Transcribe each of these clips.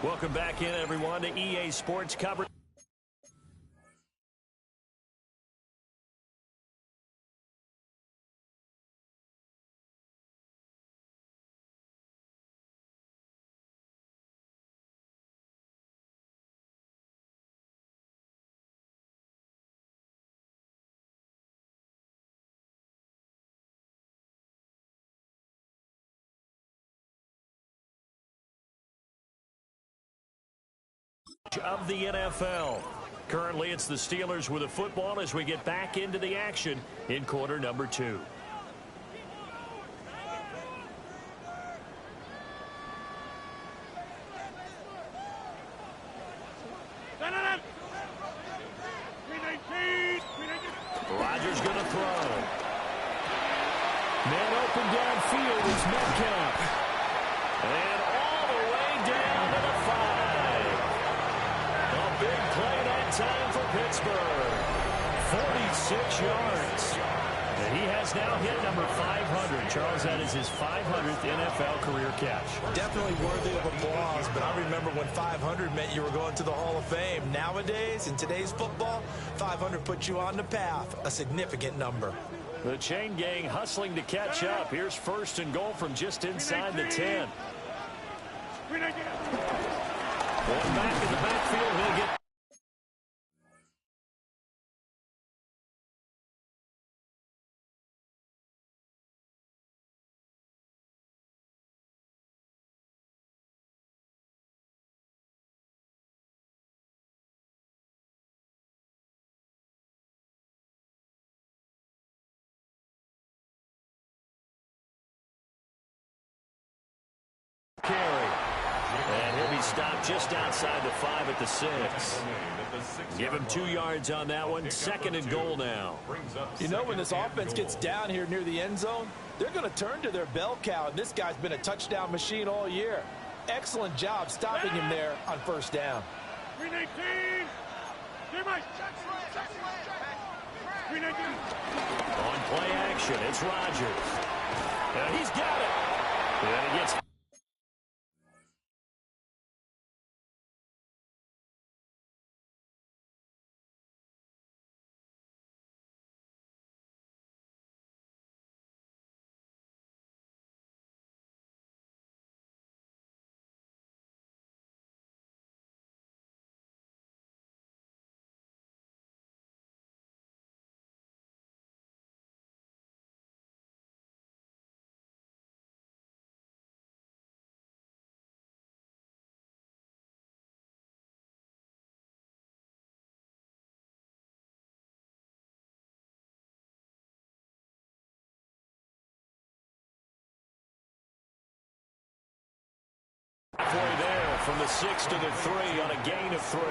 Welcome back in, everyone, to EA Sports coverage. Of the NFL. Currently, it's the Steelers with the football as we get back into the action in quarter number 2. Rodgers going to throw. Man open downfield is Metcalf. And all the way down to the 5. Big play that time for Pittsburgh. 46 yards. And he has now hit number 500. Charles, that is his 500th NFL career catch. Definitely worthy of applause, but I remember when 500 meant you were going to the Hall of Fame. Nowadays, in today's football, 500 puts you on the path, a significant number. The chain gang hustling to catch up. Here's first and goal from just inside the 10. Going back in the backfield, he'll get. Carry. And he'll be stopped just outside the 5 at the 6. Give him 2 yards on that one. Second and goal now. You know, when this offense gets down here near the end zone, they're going to turn to their bell cow, and this guy's been a touchdown machine all year. Excellent job stopping him there on first down. On play action, it's Rodgers. And he's got it. And he gets. Halfway there from the 6 to the 3 on a gain of 3.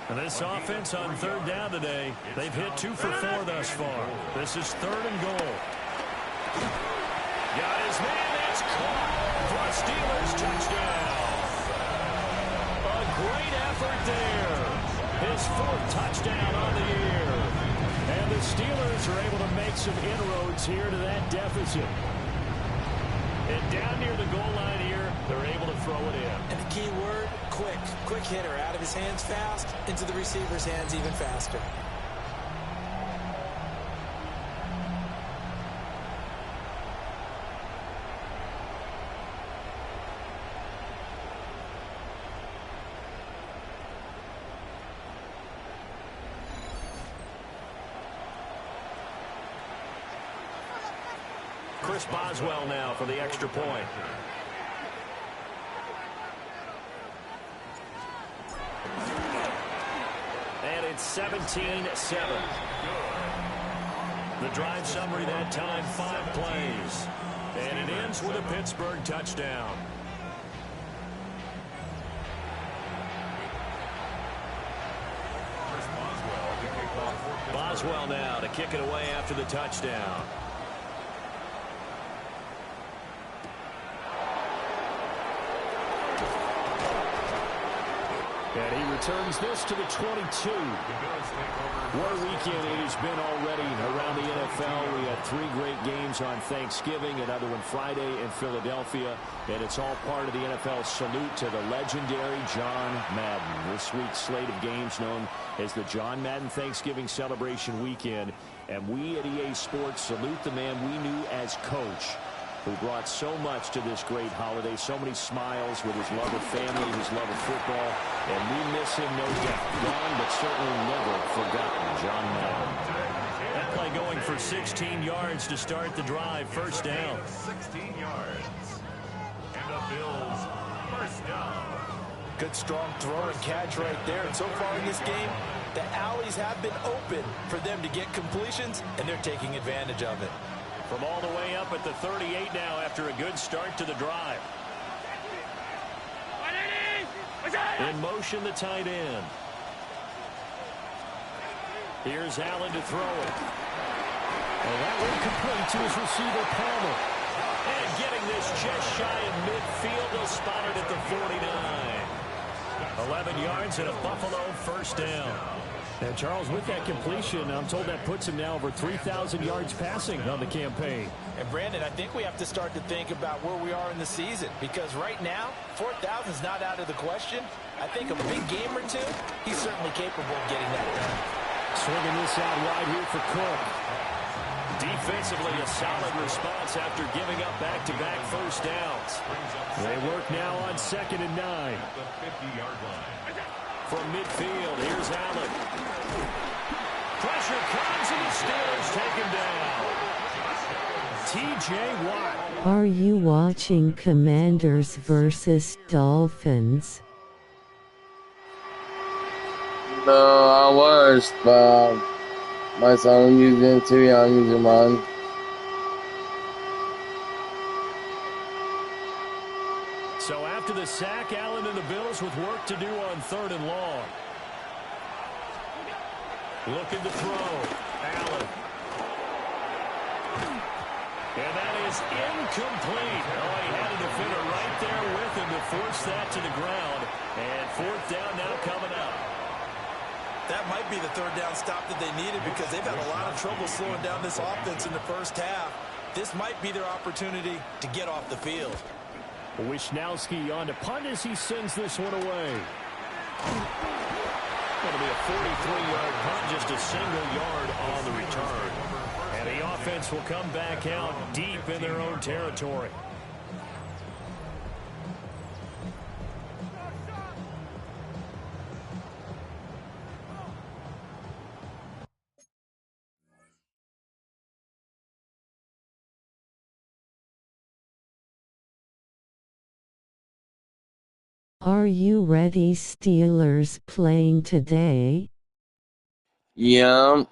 And this offense on third down today, they've hit 2 for 4 thus far. This is third and goal. Got his man. It's caught for a Steelers touchdown. A great effort there. His 4th touchdown on the year. And the Steelers are able to make some inroads here to that deficit. And down near the goal line here, they're able to throw it in. And the key word, quick. Quick hitter. Out of his hands fast, into the receiver's hands even faster. Chris Boswell now for the extra point. And it's 17-7. The drive summary that time, 5 plays. And it ends with a Pittsburgh touchdown. Boswell now to kick it away after the touchdown. And he returns this to the 22. What a weekend it has been already around the NFL. We had 3 great games on Thanksgiving, another one Friday in Philadelphia. And it's all part of the NFL salute to the legendary John Madden. This week's slate of games known as the John Madden Thanksgiving Celebration Weekend. And we at EA Sports salute the man we knew as coach, who brought so much to this great holiday, so many smiles with his love of family, his love of football, and we miss him, no doubt. Gone, but certainly never forgotten, John Madden. That play going for 16 yards to start the drive. First down. 16 yards. And the Bills, first down. Good, strong throw and catch right there. And so far in this game, the alleys have been open for them to get completions, and they're taking advantage of it. From all the way up at the 38 now after a good start to the drive. In motion, the tight end. Here's Allen to throw it. And that one complete to his receiver, Palmer. And getting this just shy of midfield, they'll spot it at the 49. 11 yards and a Buffalo first down. And Charles, with that completion, I'm told that puts him now over 3,000 yards passing on the campaign. And Brandon, I think we have to start to think about where we are in the season, because right now, 4,000 is not out of the question. I think a big game or two, he's certainly capable of getting that done. Swinging this out wide here for Cook. Defensively, a solid response after giving up back-to-back first downs. They work now on 2nd and 9. The 50-yard line. From midfield, here's Allen. Pressure comes, and the Steelers take him down. T.J. Watt. Are you watching Commanders versus Dolphins? No, I was, but my son using it too. Yeah, I'm using mine. So after the sack, Allen and the Bills with work to do on 3rd and long. Looking to throw. Allen. And that is incomplete. Oh, he had a defender right there with him to force that to the ground. And 4th down now coming up. That might be the 3rd down stop that they needed, because they've had a lot of trouble slowing down this offense in the first half. This might be their opportunity to get off the field. Wisnowski on to punt as he sends this one away. It'll be a 43-yard punt, just a single yard on the return. And the offense will come back out deep in their own territory. Are you ready, Steelers playing today? Yeah.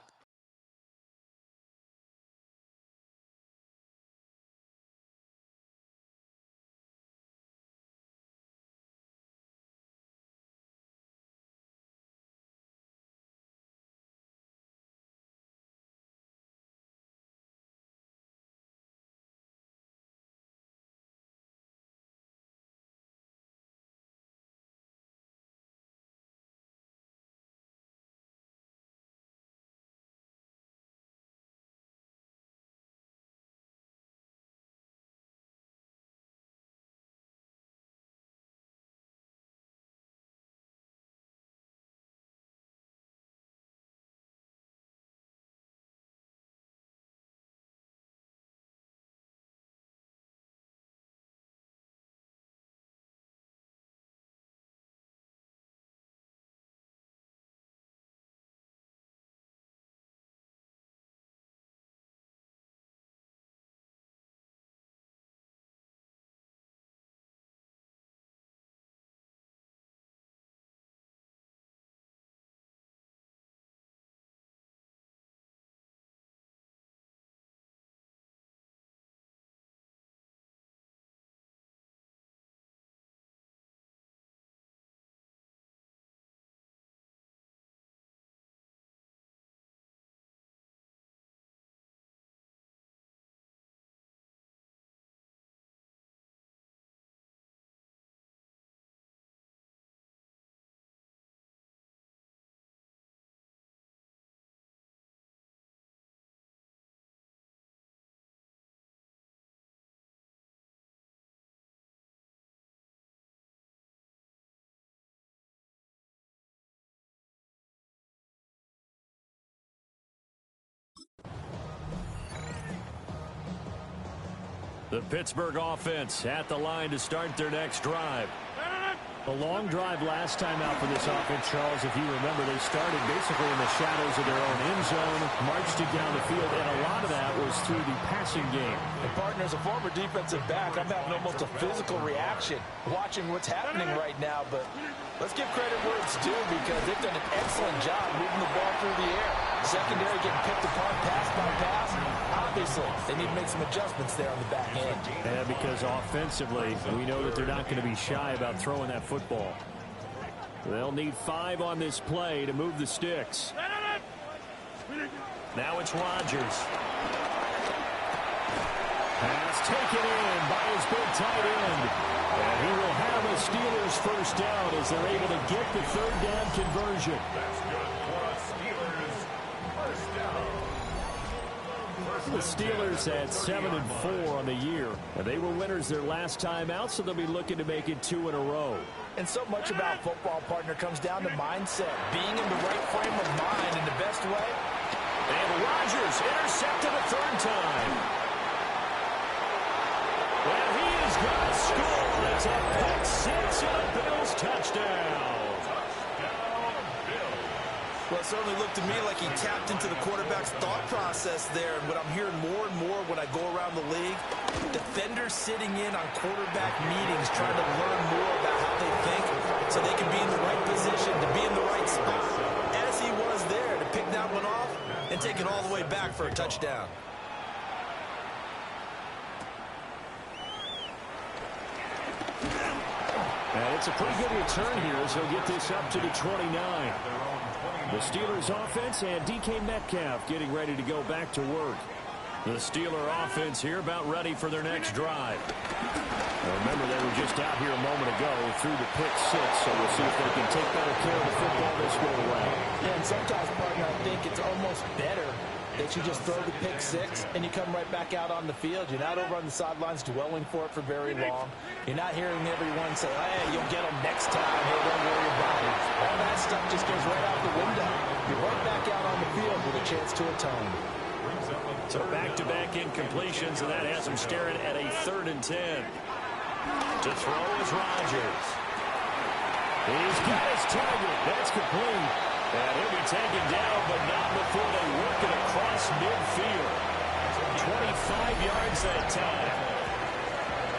The Pittsburgh offense at the line to start their next drive. A long drive last time out for this offense, Charles. If you remember, they started basically in the shadows of their own end zone, marched it down the field, and a lot of that was through the passing game. And partner, as a former defensive back, I'm having almost a physical reaction watching what's happening right now. But let's give credit where it's due because they've done an excellent job moving the ball through the air. Secondary getting picked apart pass by pass. Obviously, they need to make some adjustments there on the back end. Yeah, because offensively, we know that they're not going to be shy about throwing that football. They'll need 5 on this play to move the sticks. Now it's Rodgers. Pass taken in by his big tight end. And he will have a Steelers first down as they're able to get the third down conversion. That's good for a Steelers first down. The Steelers had 7-4 on the year. And they were winners their last time out, so they'll be looking to make it 2 in a row. And so much about football, partner, comes down to mindset. Being in the right frame of mind in the best way. And Rodgers intercepted a third time. And he is going to score. It's a pick six and a Bills touchdown. Well, it certainly looked to me like he tapped into the quarterback's thought process there. And what I'm hearing more and more when I go around the league, defenders sitting in on quarterback meetings trying to learn more about how they think so they can be in the right position, to be in the right spot, as he was there to pick that one off and take it all the way back for a touchdown. And it's a pretty good return here as he'll get this up to the 29. The Steelers offense and DK Metcalf getting ready to go back to work. The Steeler offense here about ready for their next drive. Now remember, they were just out here a moment ago through the pick six, so we'll see if they can take better care of the football this go around. Yeah, and sometimes, partner, I think it's almost better that you just throw the pick six and you come right back out on the field. You're not over on the sidelines dwelling for it for very long. You're not hearing everyone say, hey, you'll get them next time. Hey, don't worry about it. All that stuff just goes right out the window. You're right back out on the field with a chance to atone. So back-to-back incompletions, and that has him staring at a 3rd and 10. To throw is Rodgers. He's got his target. That's complete. And he'll be taken down, but not before they work it across midfield. 25 yards that time.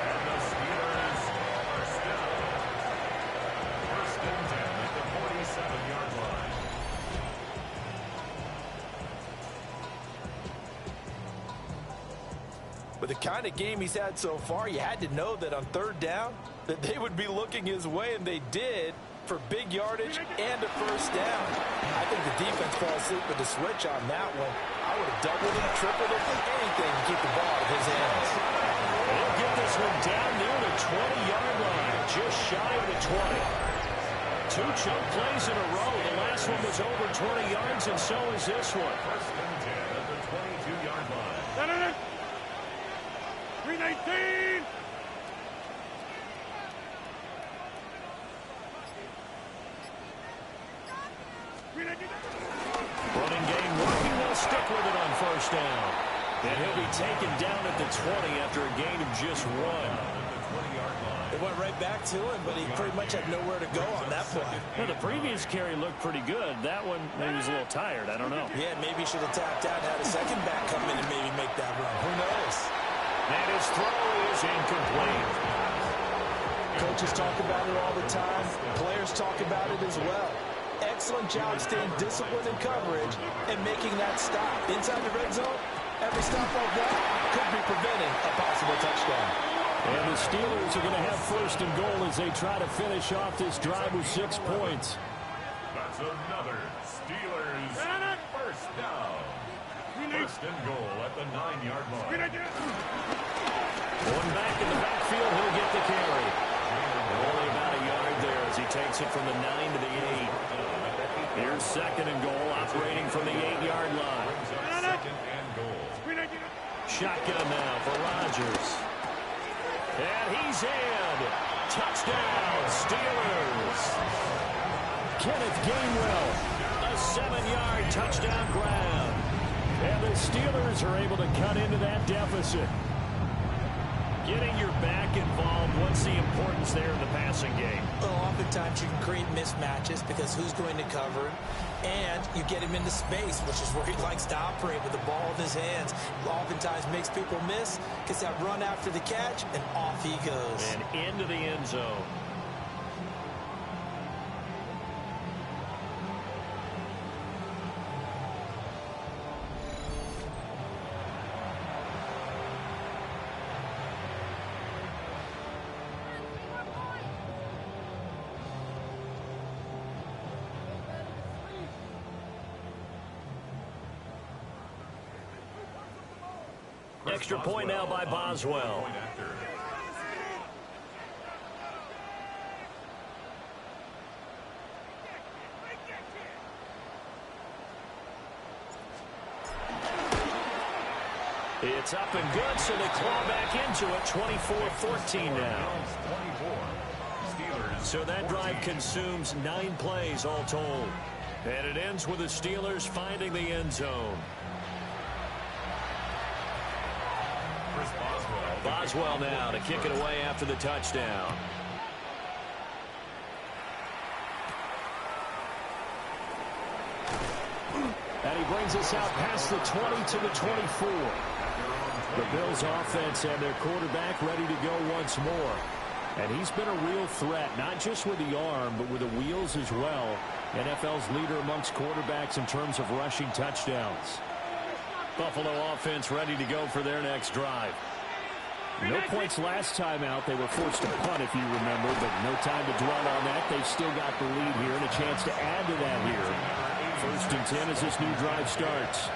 And the Steelers first down. 1st and 10 at the 47-yard line. With the kind of game he's had so far, you had to know that on 3rd down that they would be looking his way, and they did, for big yardage and a first down. I think the defense fell asleep with the switch on that one. I would have doubled him, tripled him, anything to keep the ball out of his hands. They'll get this one down near the 20-yard line, just shy of the 20. 2 chunk plays in a row. The last one was over 20 yards, and so is this one. 1st and 10 at the 22-yard line. 319! Running game working. They'll stick with it on 1st down. And he'll be taken down at the 20 after a gain of just 1. It went right back to him, but he pretty much had nowhere to go on that play. Well, the previous carry looked pretty good. That one, maybe he was a little tired. I don't know. Yeah, maybe he should have tapped out and had a second back come in and maybe make that run. Who knows? And his throw is incomplete. Coaches talk about it all the time. Players talk about it as well. Excellent job staying disciplined in coverage and making that stop. Inside the red zone, every stop like that could be preventing a possible touchdown. And the Steelers are going to have 1st and goal as they try to finish off this drive with 6 points. That's another Steelers first down. 1st and goal at the 9-yard line. One back in the backfield, he'll get the carry. Only about a yard there as he takes it from the 9 to the 8. Here's 2nd and goal, operating from the 8-yard line. 2nd and goal. Shotgun now for Rodgers. And he's in. Touchdown, Steelers. Kenneth Gainwell, a 7-yard touchdown grab. And the Steelers are able to cut into that deficit. Getting your back involved, what's the importance there in the passing game? Well, oftentimes you can create mismatches because who's going to cover him, and you get him into space, which is where he likes to operate with the ball in his hands. Oftentimes makes people miss, gets that run after the catch, and off he goes. And into the end zone. Extra point now by Boswell. It's up and good, so they claw back into it. 24-14 now. So that drive consumes 9 plays all told. And it ends with the Steelers finding the end zone. Boswell now to kick it away after the touchdown. And he brings us out past the 20 to the 24. The Bills offense and their quarterback ready to go once more. And he's been a real threat, not just with the arm, but with the wheels as well. NFL's leader amongst quarterbacks in terms of rushing touchdowns. Buffalo offense ready to go for their next drive. No points last time out. They were forced to punt, if you remember, but no time to dwell on that. They've still got the lead here and a chance to add to that here. 1st and 10 as this new drive starts.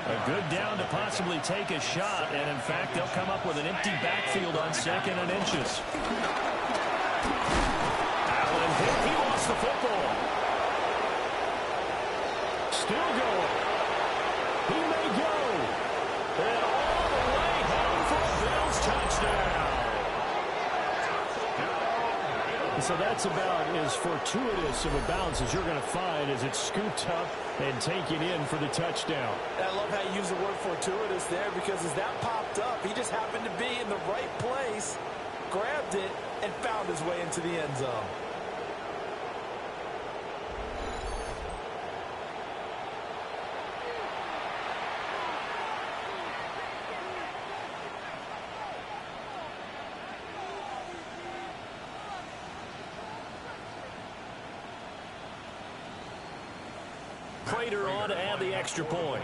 A good down to possibly take a shot, and in fact, they'll come up with an empty backfield on 2nd and inches. Allen hit. He lost the football. Still going. He may go. And all the way home for a Bills touchdown. So that's about as fortuitous of a bounce as you're going to find as it's scooped up and taken in for the touchdown. I love how you use the word fortuitous there, because as that popped up, he just happened to be in the right place, grabbed it, and found his way into the end zone. Prater on to add the extra point.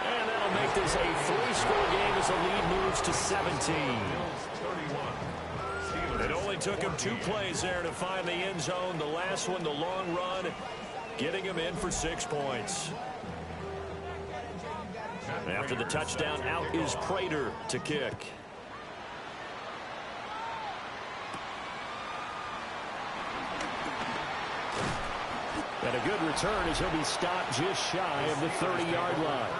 And that'll make this a 3-score game as the lead moves to 17. It only took him 2 plays there to find the end zone. The last one, the long run, getting him in for 6 points. After the touchdown, out is Prater to kick. And a good return as he'll be stopped just shy of the 30-yard line.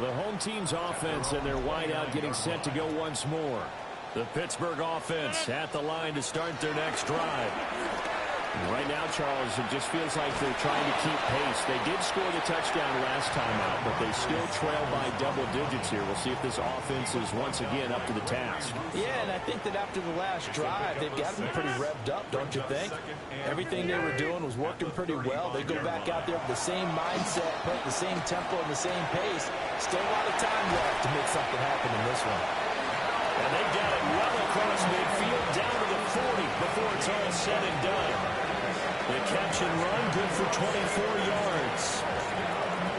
The home team's offense and their wideout getting set to go once more. The Pittsburgh offense at the line to start their next drive. And right now, Charles, it just feels like they're trying to keep pace. They did score the touchdown last time out, but they still trail by double digits here. We'll see if this offense is once again up to the task. Yeah, and I think that after the last drive, they've got to be pretty revved up, don't you think? Everything they were doing was working pretty well. They go back out there with the same mindset, put the same tempo and the same pace. Still a lot of time left to make something happen in this one. And they got it well across midfield down to the 40 before it's all said and done. The catch and run, good for 24 yards.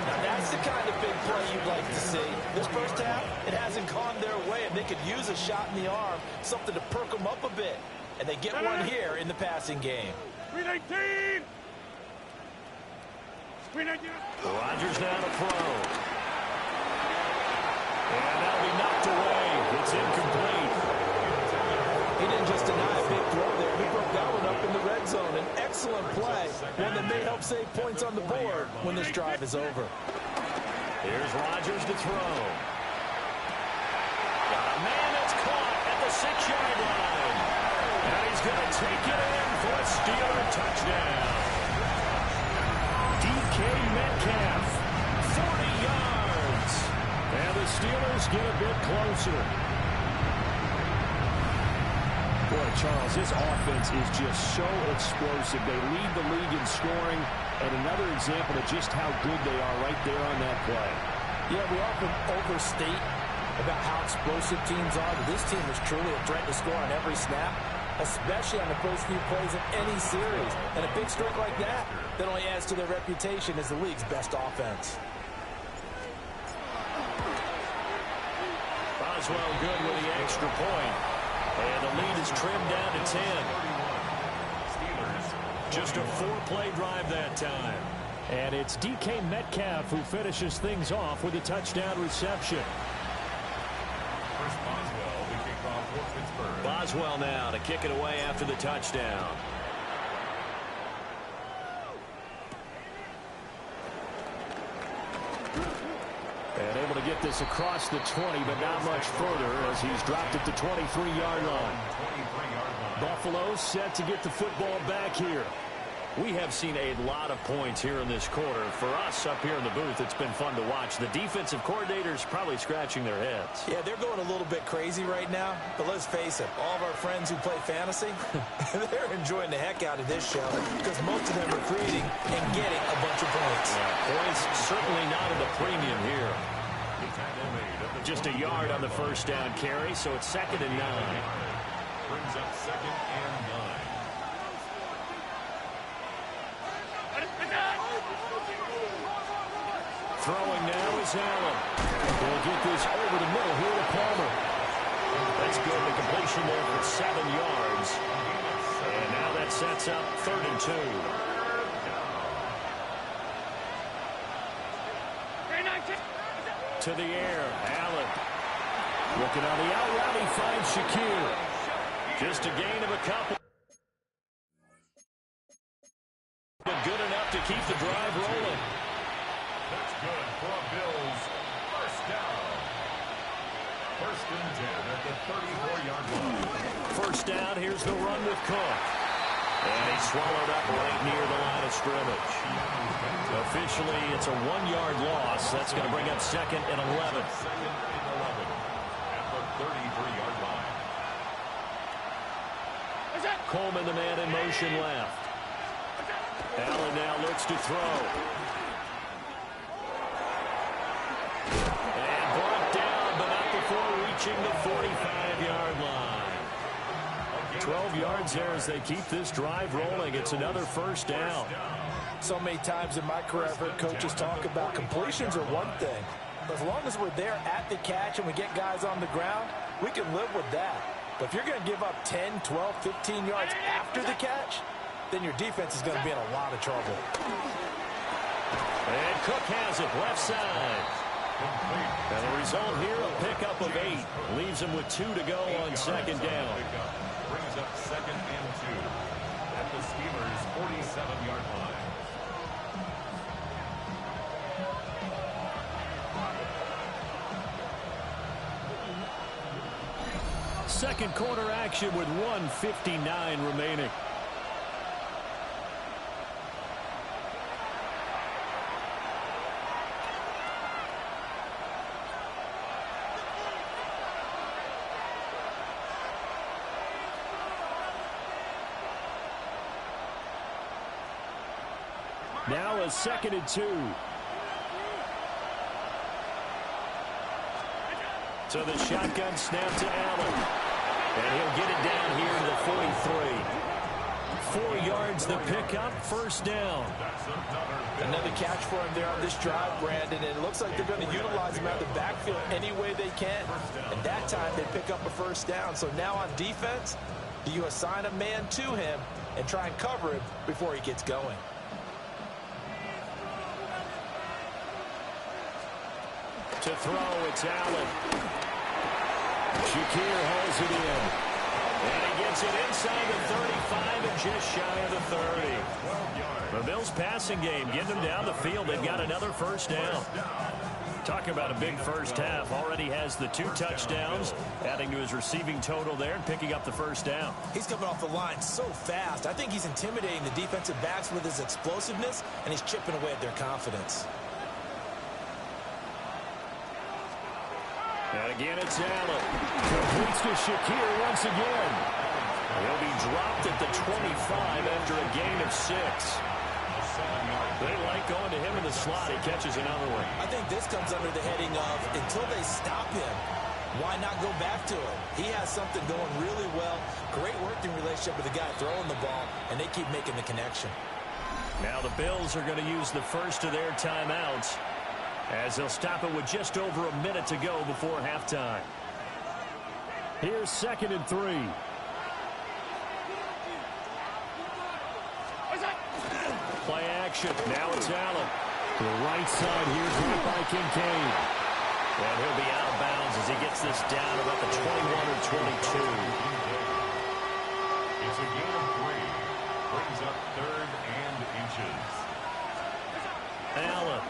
Now that's the kind of big play you'd like to see. This first half, it hasn't gone their way, and they could use a shot in the arm, something to perk them up a bit. And they get one here in the passing game. 319! Rodgers now to throw. And that'll be knocked away. It's incomplete. He didn't just deny a big throw there. He broke that one up in the red zone. An excellent play, one that may help save points on the board when this drive is over. Here's Rodgers to throw. Got a man that's caught at the 6-yard line. And he's going to take it in for a Steeler touchdown. DK Metcalf, 40 And the Steelers get a bit closer. Boy, Charles, this offense is just so explosive. They lead the league in scoring, and another example of just how good they are right there on that play. Yeah, we often overstate about how explosive teams are, but this team is truly a threat to score on every snap, especially on the first few plays of any series. And a big streak like that only adds to their reputation as the league's best offense. Boswell good with the extra point. And the lead is trimmed down to 10. Just a 4-play drive that time. And it's DK Metcalf who finishes things off with a touchdown reception. Boswell now to kick it away after the touchdown. And able to get this across the 20, but not much further as he's dropped at the 23-yard line. Buffalo set to get the football back here. We have seen a lot of points here in this quarter. For us up here in the booth, it's been fun to watch. The defensive coordinators probably scratching their heads. Yeah, they're going a little bit crazy right now. But let's face it, all of our friends who play fantasy, they're enjoying the heck out of this show because most of them are creating and getting a bunch of points. Yeah, points certainly not at a premium here. Just a yard on the first down carry, so it's 2nd and 9. Brings up 2nd and 9. Throwing now is Allen. They'll get this over the middle here to Palmer. That's good. The completion there for 7 yards. And now that sets up 3rd and 2. To the air, Allen. Looking on the out route, he finds Shakir. Just a gain of a couple. But good enough to keep the drive rolling. That's good for Bills. First down. 1st and 10 at the 34-yard line. First down, here's the run with Cook. And he swallowed up right near the line of scrimmage. Officially, it's a 1-yard loss. That's going to bring up 2nd and 11. 2nd and 11 at the 33-yard line. Coleman, the man in motion left. Allen now looks to throw. And brought down, but not before reaching the 45-yard line. 12 yards there as they keep this drive rolling. It's another first down. So many times in my career, I've heard coaches talk about completions are one thing. But as long as we're there at the catch and we get guys on the ground, we can live with that. But if you're going to give up 10, 12, 15 yards after the catch, then your defense is going to be in a lot of trouble. And Cook has it left side. And the result here, a pickup of 8. Leaves him with 2 to go on 2nd down. Brings up 2nd and 2 at the Steelers' 47-yard line. Second quarter action with 1:59 remaining. Now a 2nd and 2. So the shotgun snap to Allen. And he'll get it down here to the 43. 4 yards the pickup, first down. Another catch for him there on this drive, Brandon. And it looks like they're going to utilize him out of the backfield any way they can. And that time they pick up a first down. So now on defense, do you assign a man to him and try and cover him before he gets going? To throw, it's Allen. Shakir holds it in. And he gets it inside the 35 and just shy of the 30. The Bills passing game, getting them down the field. They've got another first down. Talk about a big first half. Already has the 2 touchdowns, adding to his receiving total there and picking up the first down. He's coming off the line so fast. I think he's intimidating the defensive backs with his explosiveness, and he's chipping away at their confidence. And again, it's Allen. Completes to Shakir once again. He'll be dropped at the 25 after a gain of 6. They like going to him in the slot. He catches another one. I think this comes under the heading of, until they stop him, why not go back to him? He has something going really well. Great working relationship with the guy throwing the ball, and they keep making the connection. Now the Bills are going to use the first of their timeouts, as they'll stop it with just over a minute to go before halftime. Here's 2nd and 3. Play action. Now it's Allen. To the right side, here's right by Kincaid. And he'll be out of bounds as he gets this down about the 21 or 22. It's a gain of 3. Brings up 3rd and inches. Allen.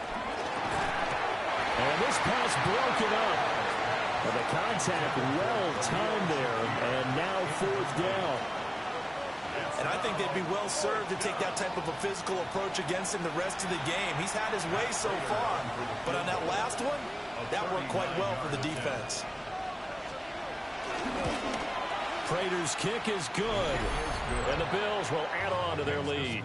And this pass broken up. And the contact well timed there. And now 4th down. And I think they'd be well served to take that type of a physical approach against him the rest of the game. He's had his way so far. But on that last one, that worked quite well for the defense. Prater's kick is good. And the Bills will add on to their lead.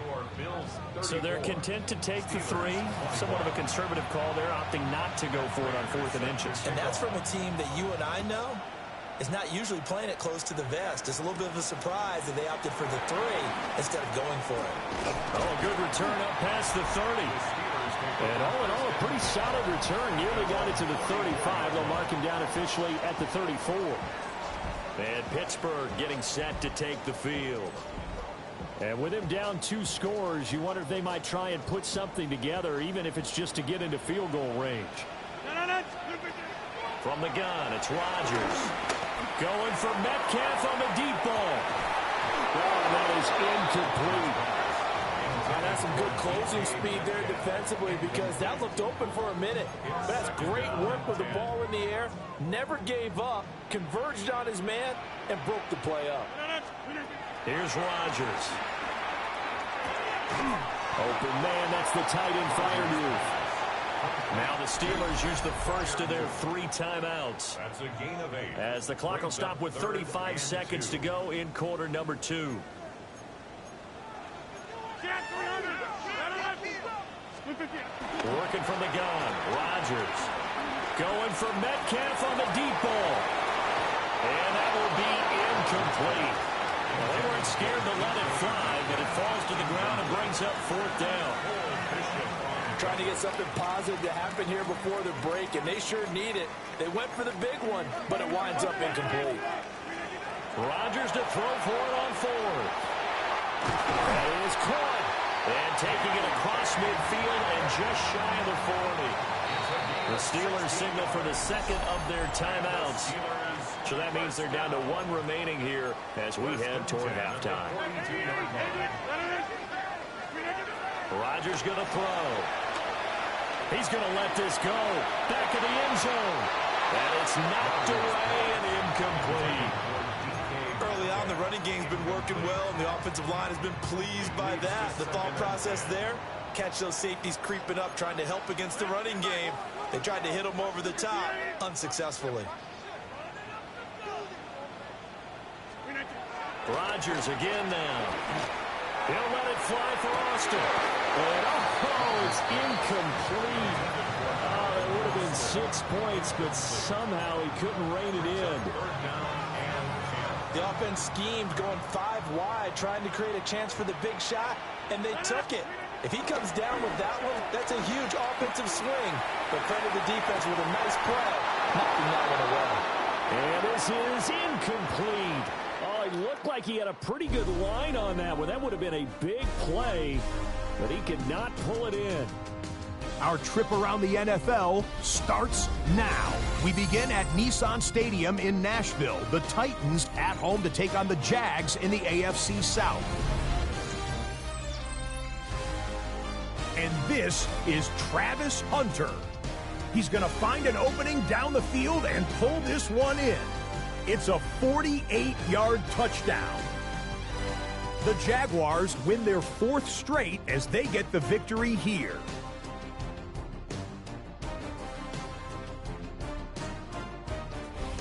So they're content to take the 3. Somewhat of a conservative call there, opting not to go for it on 4th and inches. And that's from a team that you and I know is not usually playing it close to the vest. It's a little bit of a surprise that they opted for the 3 instead of going for it. Oh, a good return up past the 30. And all in all, a pretty solid return. Nearly got it to the 35. They'll mark him down officially at the 34. And Pittsburgh getting set to take the field. And with him down 2 scores, you wonder if they might try and put something together, even if it's just to get into field goal range. From the gun, it's Rodgers. Going for Metcalf on the deep ball. Oh, that is incomplete. And that's some good closing speed there defensively, because that looked open for a minute. But that's great work with the ball in the air. Never gave up, converged on his man, and broke the play up. Here's Rodgers. Open man, that's the tight end fire move. Now the Steelers use the first of their 3 timeouts. That's a gain of 8. As the clock will stop with 35 seconds to go in quarter number 2. Working from the gun, Rodgers. Going for Metcalf on the deep ball. And that will be incomplete. Well, they weren't scared to let it fly, but it falls to the ground and brings up 4th down. Trying to get something positive to happen here before the break, and they sure need it. They went for the big one, but it winds up incomplete. Rodgers to throw for it on 4th. That is caught. And taking it across midfield and just shy of the 40. The Steelers signal for the 2nd of their timeouts. So that means they're down to 1 remaining here as we head toward halftime. Rodgers going to throw. He's going to let this go. Back of the end zone. And it's knocked away and incomplete. Early on, the running game's been working well, and the offensive line has been pleased by that. The thought process there, catch those safeties creeping up, trying to help against the running game. They tried to hit them over the top, unsuccessfully. Rodgers again now. He'll let it fly for Austin. And oh, it's incomplete. Oh, that would have been 6 points, but somehow he couldn't rein it in. The offense schemed, going 5 wide, trying to create a chance for the big shot, and they took it. If he comes down with that one, that's a huge offensive swing. But credit the defense with a nice play, knocking that one away. And this is incomplete. Oh, it looked like he had a pretty good line on that one. That would have been a big play, but he could not pull it in. Our trip around the NFL starts now. We begin at Nissan Stadium in Nashville. The Titans at home to take on the Jags in the AFC South. And this is Travis Hunter. He's going to find an opening down the field and pull this one in. It's a 48-yard touchdown. The Jaguars win their 4th straight as they get the victory here.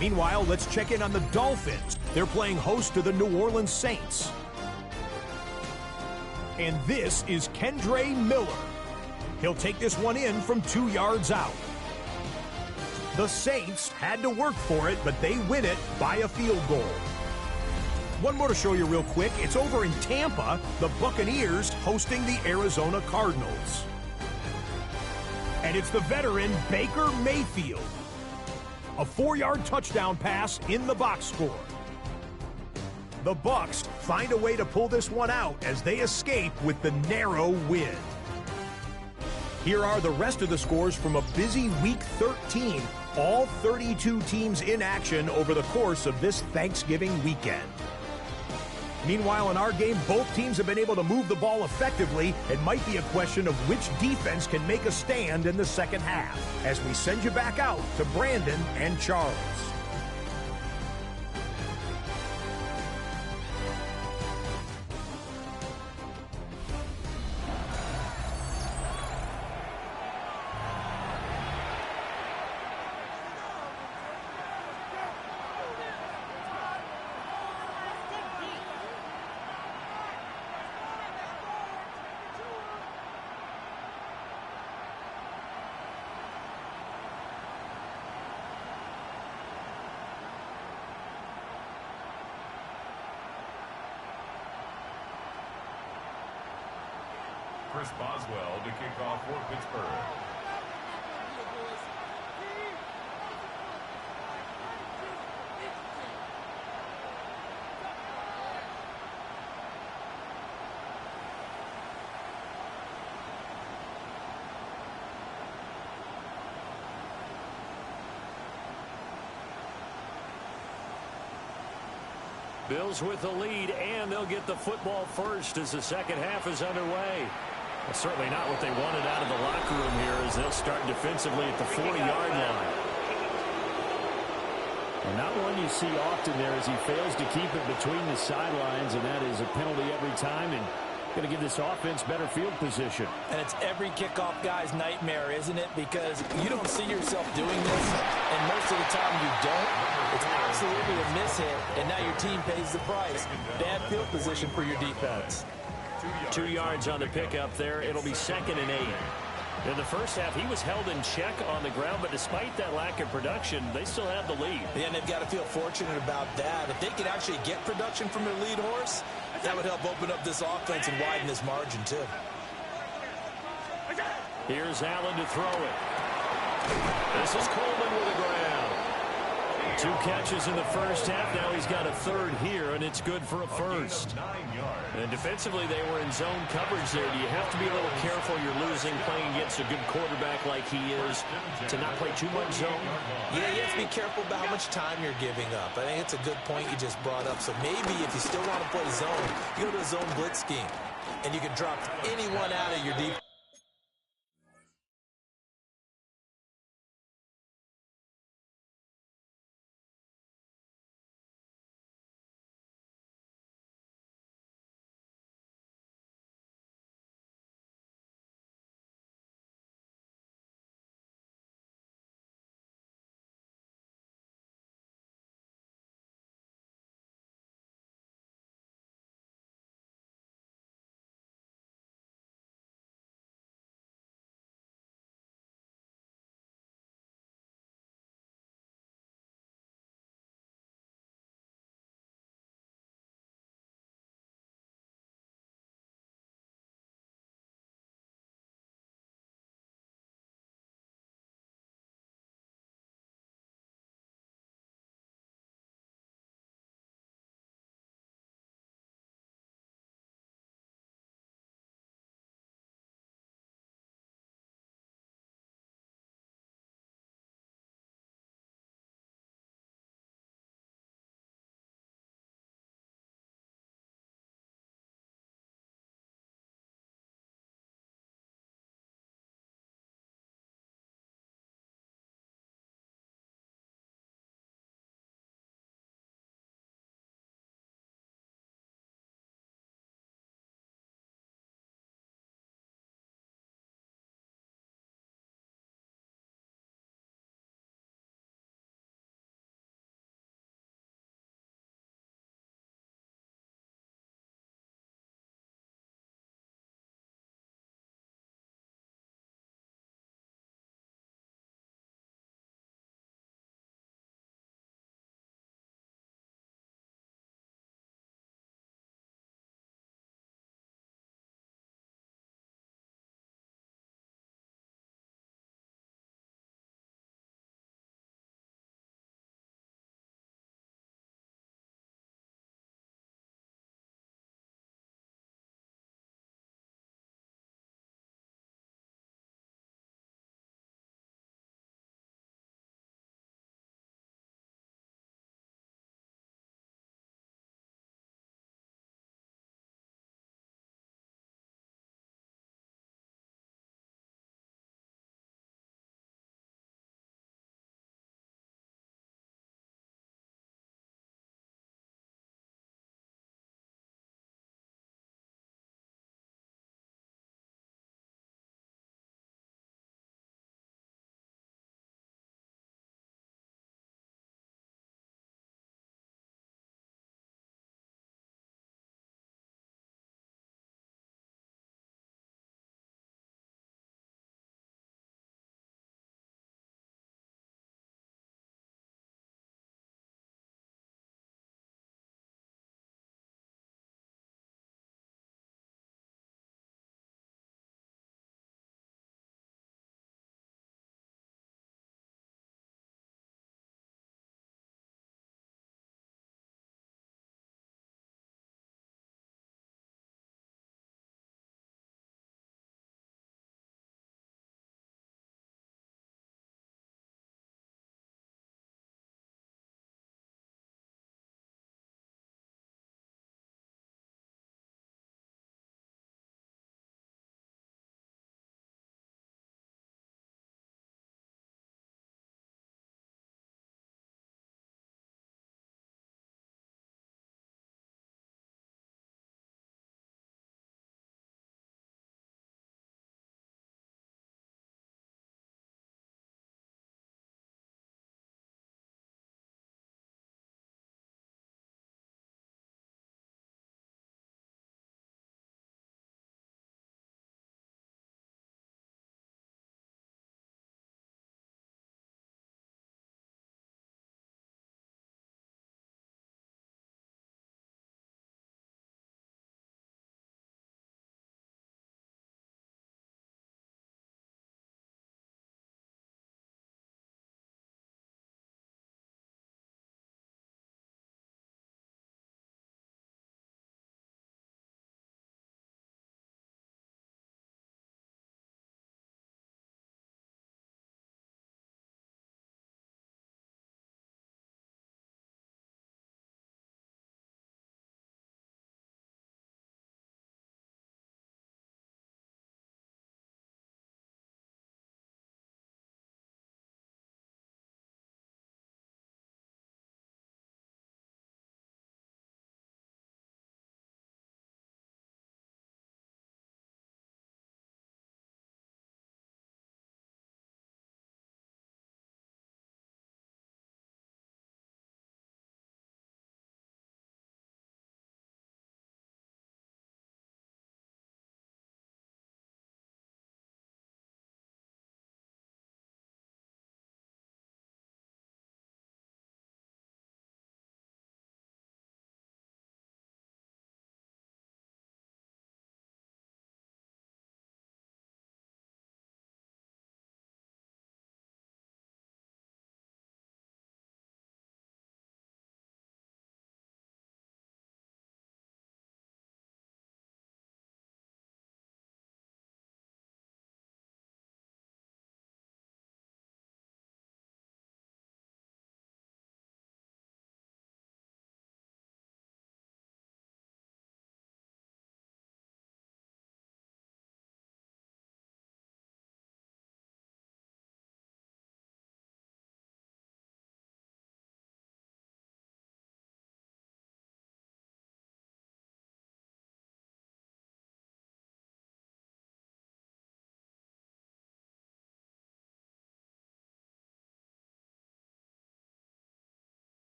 Meanwhile, let's check in on the Dolphins. They're playing host to the New Orleans Saints. And this is Kendre Miller. He'll take this one in from 2 yards out. The Saints had to work for it, but they win it by a field goal. One more to show you real quick. It's over in Tampa, the Buccaneers hosting the Arizona Cardinals. And it's the veteran Baker Mayfield. A 4-yard touchdown pass in the box score. The Bucs find a way to pull this one out as they escape with the narrow win. Here are the rest of the scores from a busy Week 13. All 32 teams in action over the course of this Thanksgiving weekend. Meanwhile, in our game, both teams have been able to move the ball effectively. It might be a question of which defense can make a stand in the second half. As we send you back out to Brandon and Charles. Chris Boswell to kick off for Pittsburgh. Bills with the lead, and they'll get the football first as the second half is underway. Well, certainly not what they wanted out of the locker room here as they'll start defensively at the 40-yard line. And not one you see often there as he fails to keep it between the sidelines, and that is a penalty every time and going to give this offense better field position. And it's every kickoff guy's nightmare, isn't it? Because you don't see yourself doing this, and most of the time you don't. It's absolutely a mishit, and now your team pays the price. Bad field position for your defense. 2 yards on the pickup there. It'll be 2nd and 8. In the first half, he was held in check on the ground, but despite that lack of production, they still have the lead. Yeah, and they've got to feel fortunate about that. If they could actually get production from their lead horse, that would help open up this offense and widen this margin, too. Here's Allen to throw it. This is Coleman with the ground. 2 catches in the first half. Now he's got a third here, and it's good for a first. And defensively, they were in zone coverage there. Do you have to be a little careful? You're losing playing against a good quarterback like he is to not play too much zone? Yeah, you have to be careful about how much time you're giving up. I think it's a good point you just brought up. So maybe if you still want to play zone, you go to a zone blitz scheme, and you can drop anyone out of your defense.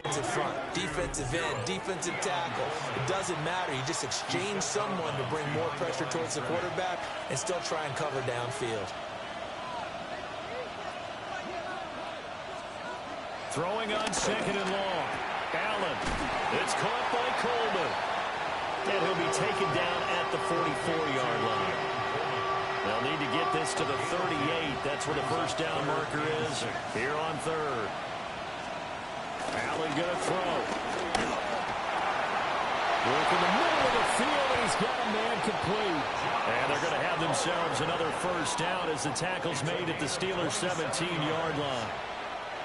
defensive front, defensive end, defensive tackle. It doesn't matter. You just exchange someone to bring more pressure towards the quarterback and still try and cover downfield. Throwing on second and long. Allen. It's caught by Coleman. And he'll be taken down at the 44-yard line. They'll need to get this to the 38. That's where the first down marker is here on third. Allen going to throw. Work in the middle of the field, and he's got a man complete. And they're going to have themselves another first down as the tackle's made at the Steelers' 17-yard line.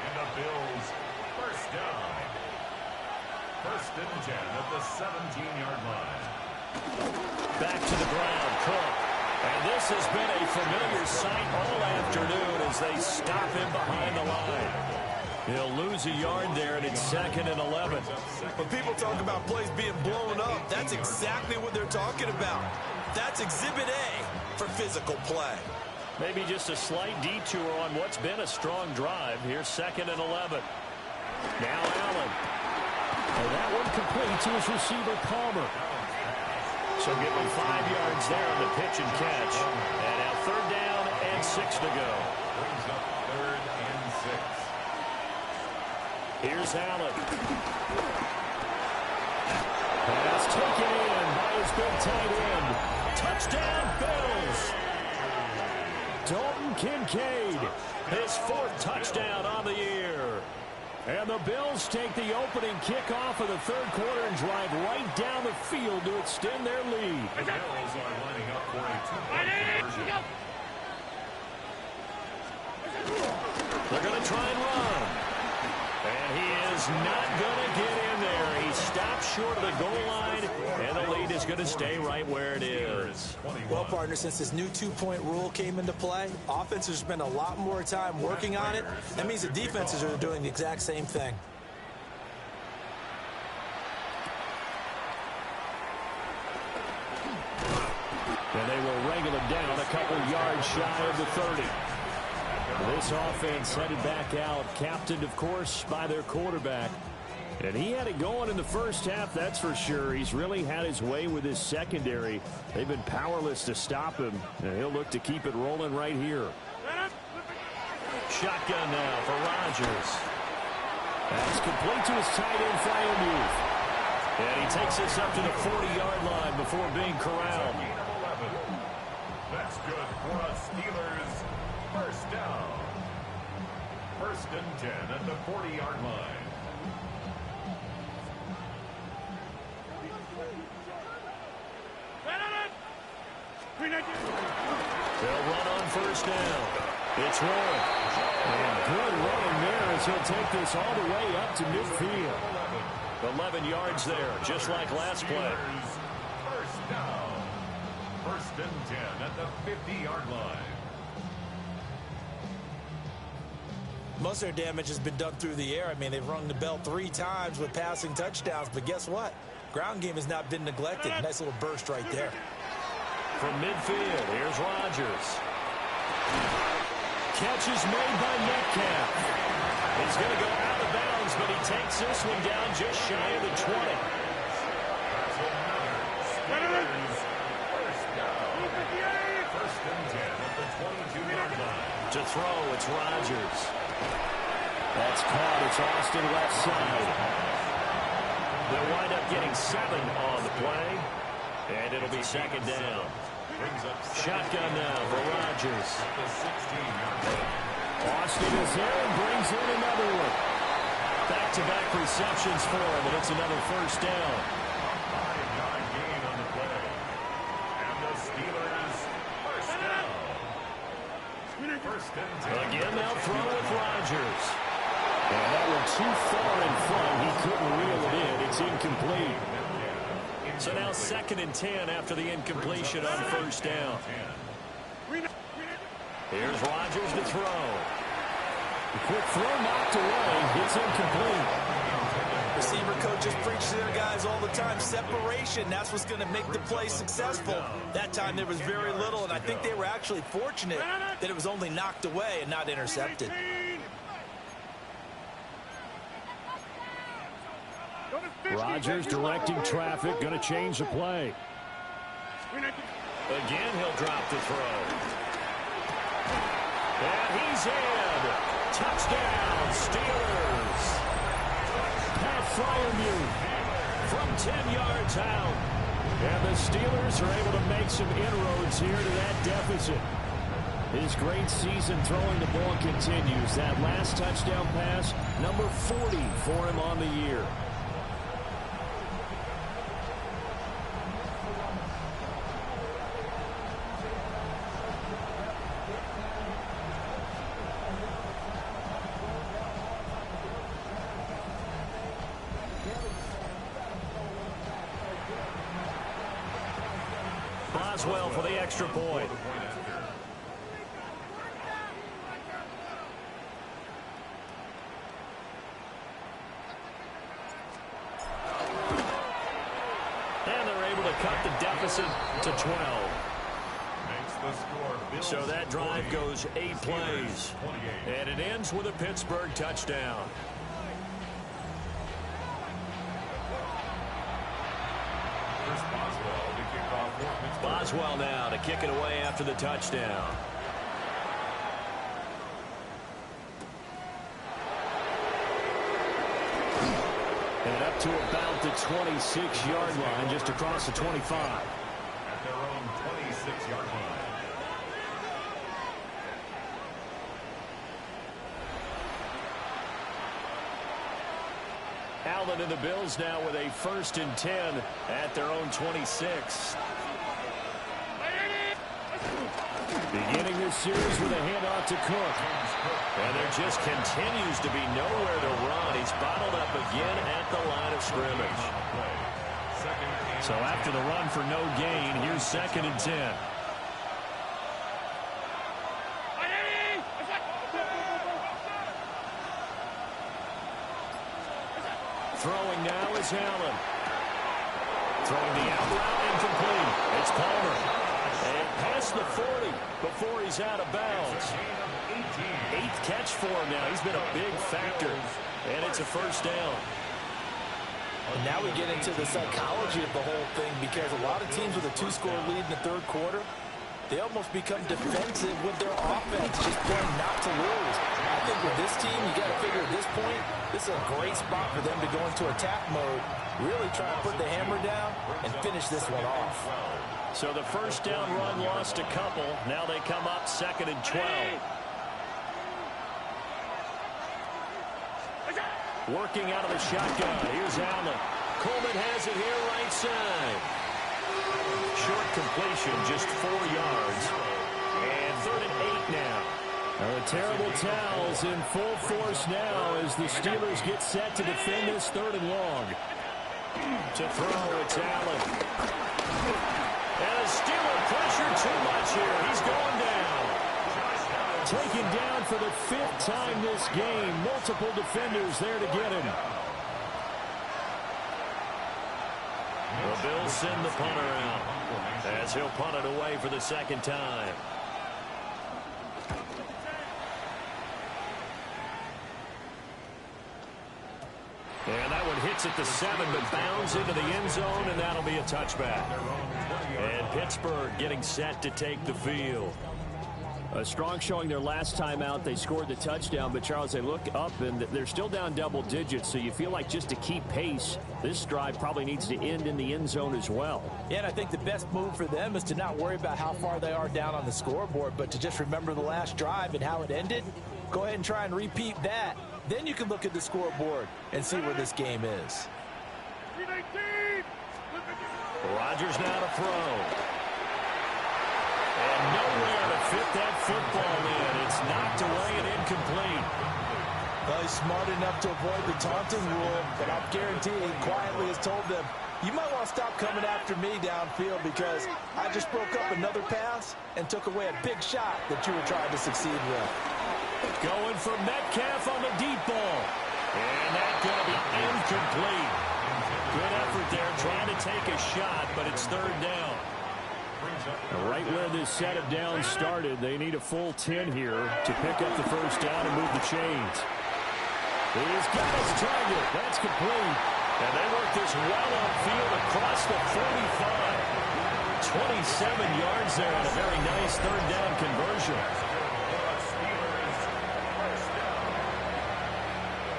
And the Bills, first down. First and 10 at the 17-yard line. Back to the ground, Cook. And this has been a familiar sight all afternoon as they stop him behind the line. He'll lose a yard there, and it's second and 11. When people talk about plays being blown up, that's exactly what they're talking about. That's Exhibit A for physical play. Maybe just a slight detour on what's been a strong drive. Here's second and 11. Now Allen. And that one complete to his receiver, Palmer. So give him 5 yards there on the pitch and catch. And now third down and 6 to go. Brings up third and 6. Here's Allen. Pass taken in by his big tight end. Touchdown, Bills. Dalton Kincaid, his 4th touchdown on the year. And the Bills take the opening kickoff of the third quarter and drive right down the field to extend their lead. The Bills are lining up for a two-point conversion. They're going to try and run. And he is not going to get in there. He stops short of the goal line, and the lead is going to stay right where it is. Well, partner, since this new two-point rule came into play, offenses spend a lot more time working on it. That means the defenses are doing the exact same thing. And they will wrangle him down a couple yards shy of the 30. This offense headed back out, captained, of course, by their quarterback. And he had it going in the first half, that's for sure. He's really had his way with his secondary. They've been powerless to stop him, and he'll look to keep it rolling right here. Shotgun now for Rodgers. That's complete to his tight end, Freiermuth. And he takes this up to the 40-yard line before being corralled. That's good for a Steelers first down. First and 10 at the 40-yard line. They'll run on first down. It's Warren. And good running there as he'll take this all the way up to midfield. 11 yards there, just like last play. First down. First and 10 at the 50-yard line. Most of their damage has been done through the air. I mean, they've rung the bell 3 times with passing touchdowns, but guess what? Ground game has not been neglected. Nice little burst right there. From midfield, here's Rodgers. Catch is made by Metcalf. He's going to go out of bounds, but he takes this one down just shy of the 20. First and 10 at the 22-yard line. To throw, it's Rodgers. That's caught. It's Austin left side. They'll wind up getting 7 on the play, and it'll be second down. Shotgun now for Rodgers. Austin is there and brings in another one. Back-to-back receptions for him, and it's another first down. 5-yard gain on the play. And the Steelers first down. First and 10. Again, they'll throw with Rodgers. And that one too far in front. He couldn't reel it in. It's incomplete. So now second and 10 after the incompletion on first down. Here's Rodgers to throw. The quick throw knocked away. It's incomplete. Receiver coaches preach to their guys all the time. Separation, that's what's going to make the play successful. That time there was very little, and I think they were actually fortunate that it was only knocked away and not intercepted. Rodgers directing traffic, going to change the play. Again, he'll drop the throw. And he's in. Touchdown, Steelers. Pat Fryermuth from 10 yards out. And the Steelers are able to make some inroads here to that deficit. His great season throwing the ball continues. That last touchdown pass, number 40 for him on the year. Boswell for the extra point. And they're able to cut the deficit to 12. So that drive goes 8 plays. And it ends with a Pittsburgh touchdown. Boswell now to kick it away after the touchdown. And up to about the 26-yard line, just across the 25. At their own 26-yard line. Allen and the Bills now with a 1st and 10 at their own 26. Beginning this series with a handoff to Cook. And there just continues to be nowhere to run. He's bottled up again at the line of scrimmage. So after the run for no gain, here's 2nd and 10. Throwing now is Allen. Throwing the out route, incomplete. It's Palmer. And past the 40 before he's out of bounds. 8th catch for him now. He's been a big factor. And it's a 1st down. And now we get into the psychology of the whole thing, because a lot of teams with a 2-score lead in the 3rd quarter, they almost become defensive with their offense, just playing not to lose. I think with this team, you got to figure at this point, this is a great spot for them to go into attack mode, really try to put the hammer down and finish this one off. So the 1st down run lost a couple. Now they come up 2nd and 12. Working out of the shotgun. Here's Allen. Coleman has it here right side. Short completion, just 4 yards. And 3rd and 8 now. The terrible towels in full force now as the Steelers get set to defend this 3rd and long. To throw, it's Allen. And the Steeler pressure too much here. He's going down. Taken down for the 5th time this game. Multiple defenders there to get him. The Bills send the punter out as he'll punt it away for the 2nd time. And that one hits at the 7, but bounds into the end zone, and that'll be a touchback. And Pittsburgh getting set to take the field. A strong showing their last time out. They scored the touchdown, but Charles, they look up and they're still down double digits, so you feel like just to keep pace, this drive probably needs to end in the end zone as well. Yeah, and I think the best move for them is to not worry about how far they are down on the scoreboard, but to just remember the last drive and how it ended. Go ahead and try and repeat that. Then you can look at the scoreboard and see where this game is. Rodgers now to throw. And nowhere to fit that football in. It's knocked away and incomplete. Well, he's smart enough to avoid the taunting rule, but I'm guaranteeing he quietly has told them, you might want to stop coming after me downfield because I just broke up another pass and took away a big shot that you were trying to succeed with. Going for Metcalf on the deep ball. And that's going to be incomplete. Good effort there trying to take a shot, but it's 3rd down. Right where this set of downs started, they need a full 10 here to pick up the 1st down and move the chains. He's got his target. That's complete. And they work this well upfield across the 45. 27 yards there and a very nice third down conversion.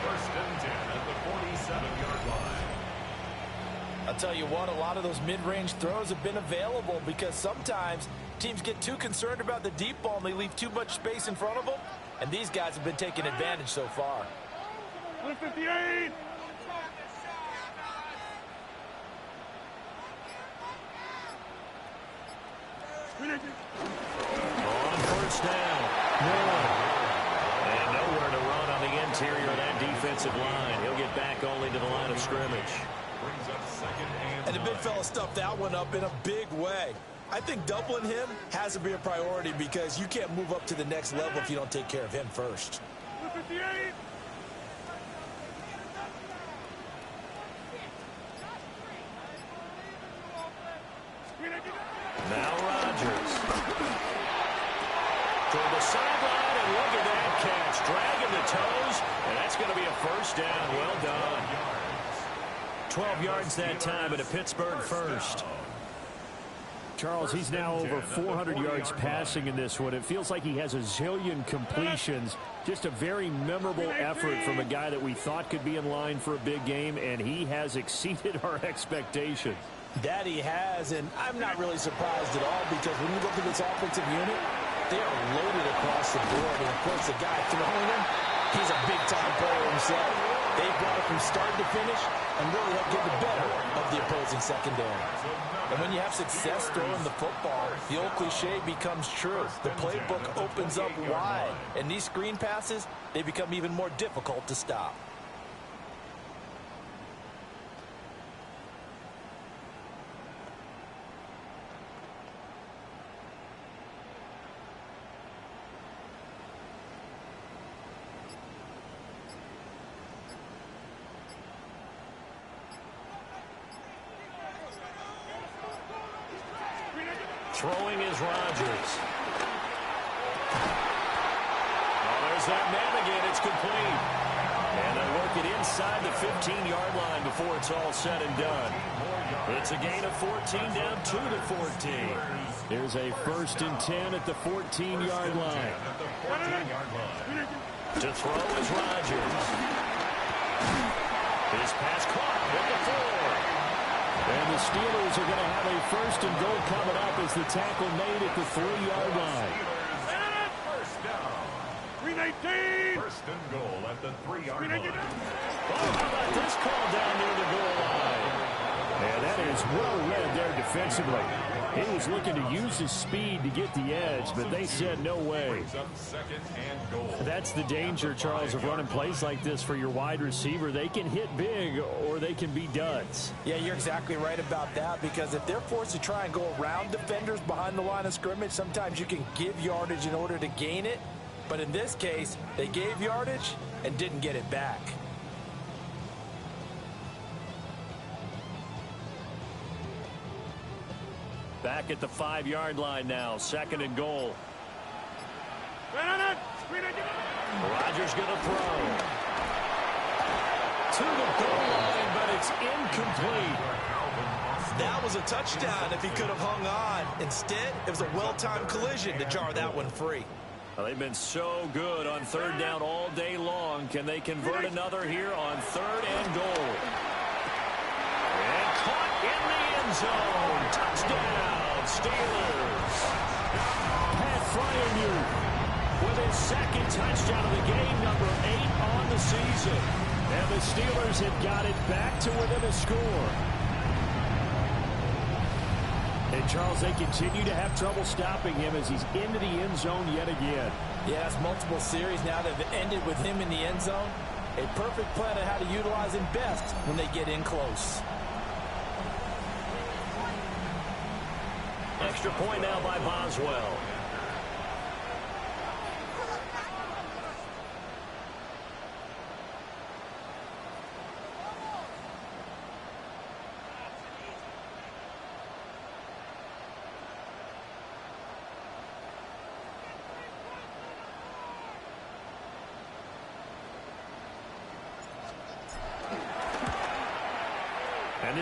First and 10 at the 47-yard line. I'll tell you what, a lot of those mid-range throws have been available because sometimes teams get too concerned about the deep ball and they leave too much space in front of them. And these guys have been taking advantage so far. 158. On first down. And nowhere to run on the interior of that defensive line. He'll get back only to the line of scrimmage. Brings up second And the big fella stuffed that one up in a big way. I think doubling him has to be a priority because you can't move up to the next level if you don't take care of him first. 158. Now Rodgers. Toward the sideline, and look at that catch. Dragging the toes, and that's going to be a first down. Well done. 12 yards that time, and a Pittsburgh first. Charles, he's now over 400 yards passing in this one. It feels like he has a zillion completions. Just a very memorable effort from a guy that we thought could be in line for a big game, and he has exceeded our expectations. That he has, and I'm not really surprised at all because when you look at this offensive unit, they are loaded across the board. And, of course, the guy throwing them, he's a big-time player himself. They brought it from start to finish and really helped get the better of the opposing secondary. And when you have success throwing the football, the old cliche becomes true. The playbook opens up wide, and these screen passes, they become even more difficult to stop. Throwing is Rodgers. Oh, there's that man again. It's complete. And they work it inside the 15-yard line before it's all said and done. It's a gain of 14, down 2 to 14. There's a first and 10 at the 14-yard line. To throw is Rodgers. His pass caught at the 4. And the Steelers are going to have a first and goal coming up as the tackle made at the 3-yard line. First down. 319. First and goal at the 3-yard line. Oh, how about this call down near the goal line? And that is well read there defensively. He was looking to use his speed to get the edge, but they said no way. Brings up second and goal. That's the danger, Charles, of running plays like this for your wide receiver. They can hit big or they can be duds. Yeah, you're exactly right about that because if they're forced to try and go around defenders behind the line of scrimmage, sometimes you can give yardage in order to gain it. But in this case, they gave yardage and didn't get it back. Back at the 5-yard line now, second and goal. Rodgers going to throw. To the goal line, but it's incomplete. That was a touchdown if he could have hung on. Instead, it was a well-timed collision to jar that one free. Well, they've been so good on third down all day long. Can they convert another here on third and goal? And caught in the end zone. Touchdown, Steelers. Pat Fryermuth with his second touchdown of the game, number 8 on the season. And the Steelers have got it back to within a score. And, Charles, they continue to have trouble stopping him as he's into the end zone yet again. Yeah, it's multiple series now that have ended with him in the end zone. A perfect plan on how to utilize him best when they get in close. Extra point now by Boswell.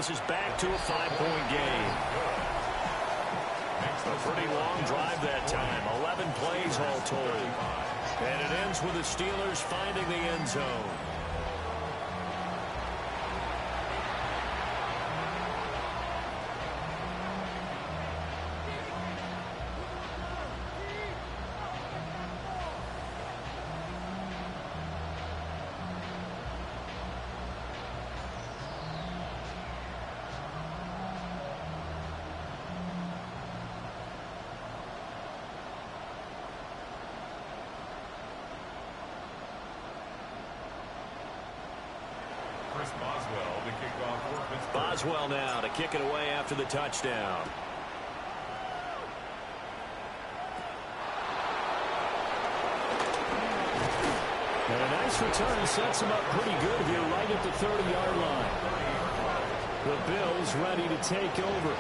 this is back to a 5-point game. A pretty long drive that time. 11 plays all told. And it ends with the Steelers finding the end zone. Boswell now to kick it away after the touchdown. And a nice return sets him up pretty good here right at the 30-yard line. The Bills ready to take over.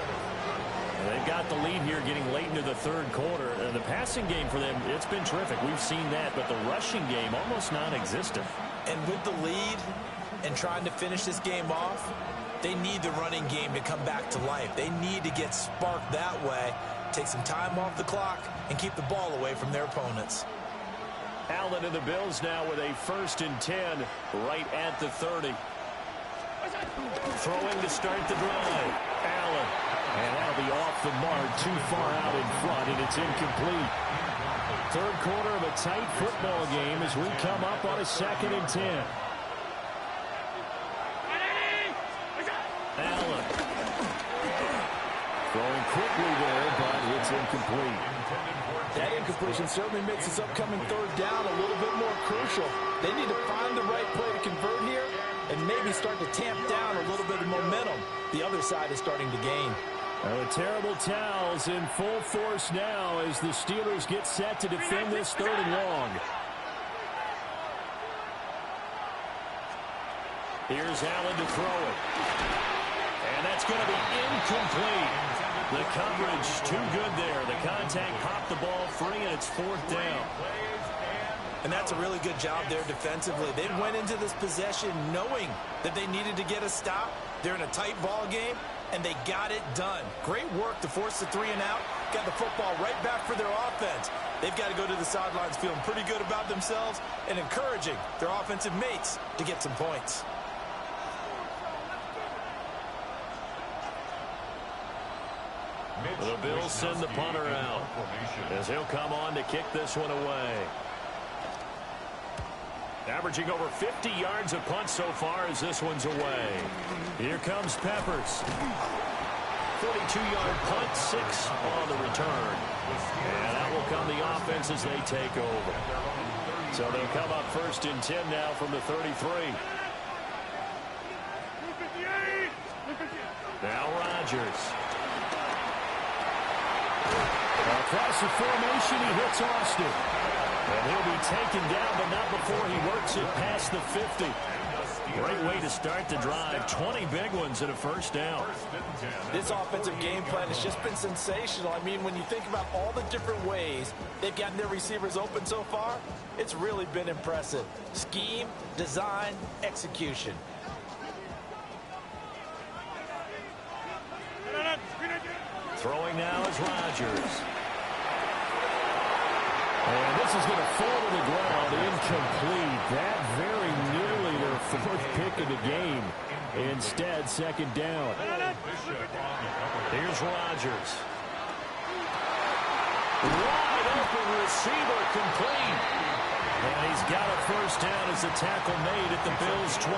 And they've got the lead here getting late into the third quarter. And the passing game for them, it's been terrific. We've seen that, but the rushing game almost non-existent. And with the lead and trying to finish this game off, they need the running game to come back to life. They need to get sparked that way, take some time off the clock, and keep the ball away from their opponents. Allen and the Bills now with a 1st and 10 right at the 30. Throwing to start the drive. Allen. And that'll be off the mark, too far out in front, and it's incomplete. Third quarter of a tight football game as we come up on a 2nd and 10. Allen. Throwing quickly there, but it's incomplete. That incompletion certainly makes this upcoming third down a little bit more crucial. They need to find the right play to convert here and maybe start to tamp down a little bit of momentum. The other side is starting to gain. The terrible towels in full force now as the Steelers get set to defend this 3rd and long. Here's Allen to throw it. And that's going to be incomplete. The coverage too good there. The contact popped the ball free, and it's 4th down. And that's a really good job there defensively. They went into this possession knowing that they needed to get a stop. They're in a tight ball game, and they got it done. Great work to force the 3 and out. Got the football right back for their offense. They've got to go to the sidelines feeling pretty good about themselves and encouraging their offensive mates to get some points. The Bills send the punter out as he'll come on to kick this one away. Averaging over 50 yards a punt so far as this one's away. Here comes Peppers. 42-yard punt, 6 on the return. And that will come the offense as they take over. So they'll come up 1st and 10 now from the 33. Now Rodgers. Across the formation, he hits Austin. And he'll be taken down, but not before he works it past the 50. Great way to start the drive. 20 big ones and a 1st down. This offensive game plan has just been sensational. I mean, when you think about all the different ways they've gotten their receivers open so far, it's really been impressive. Scheme, design, execution. Throwing now is Rodgers. And this is going to fall to the ground, incomplete. That very nearly their 4th pick of the game. Instead, 2nd down. Here's Rodgers. Wide open receiver complete. And he's got a 1st down as the tackle made at the Bills' 28.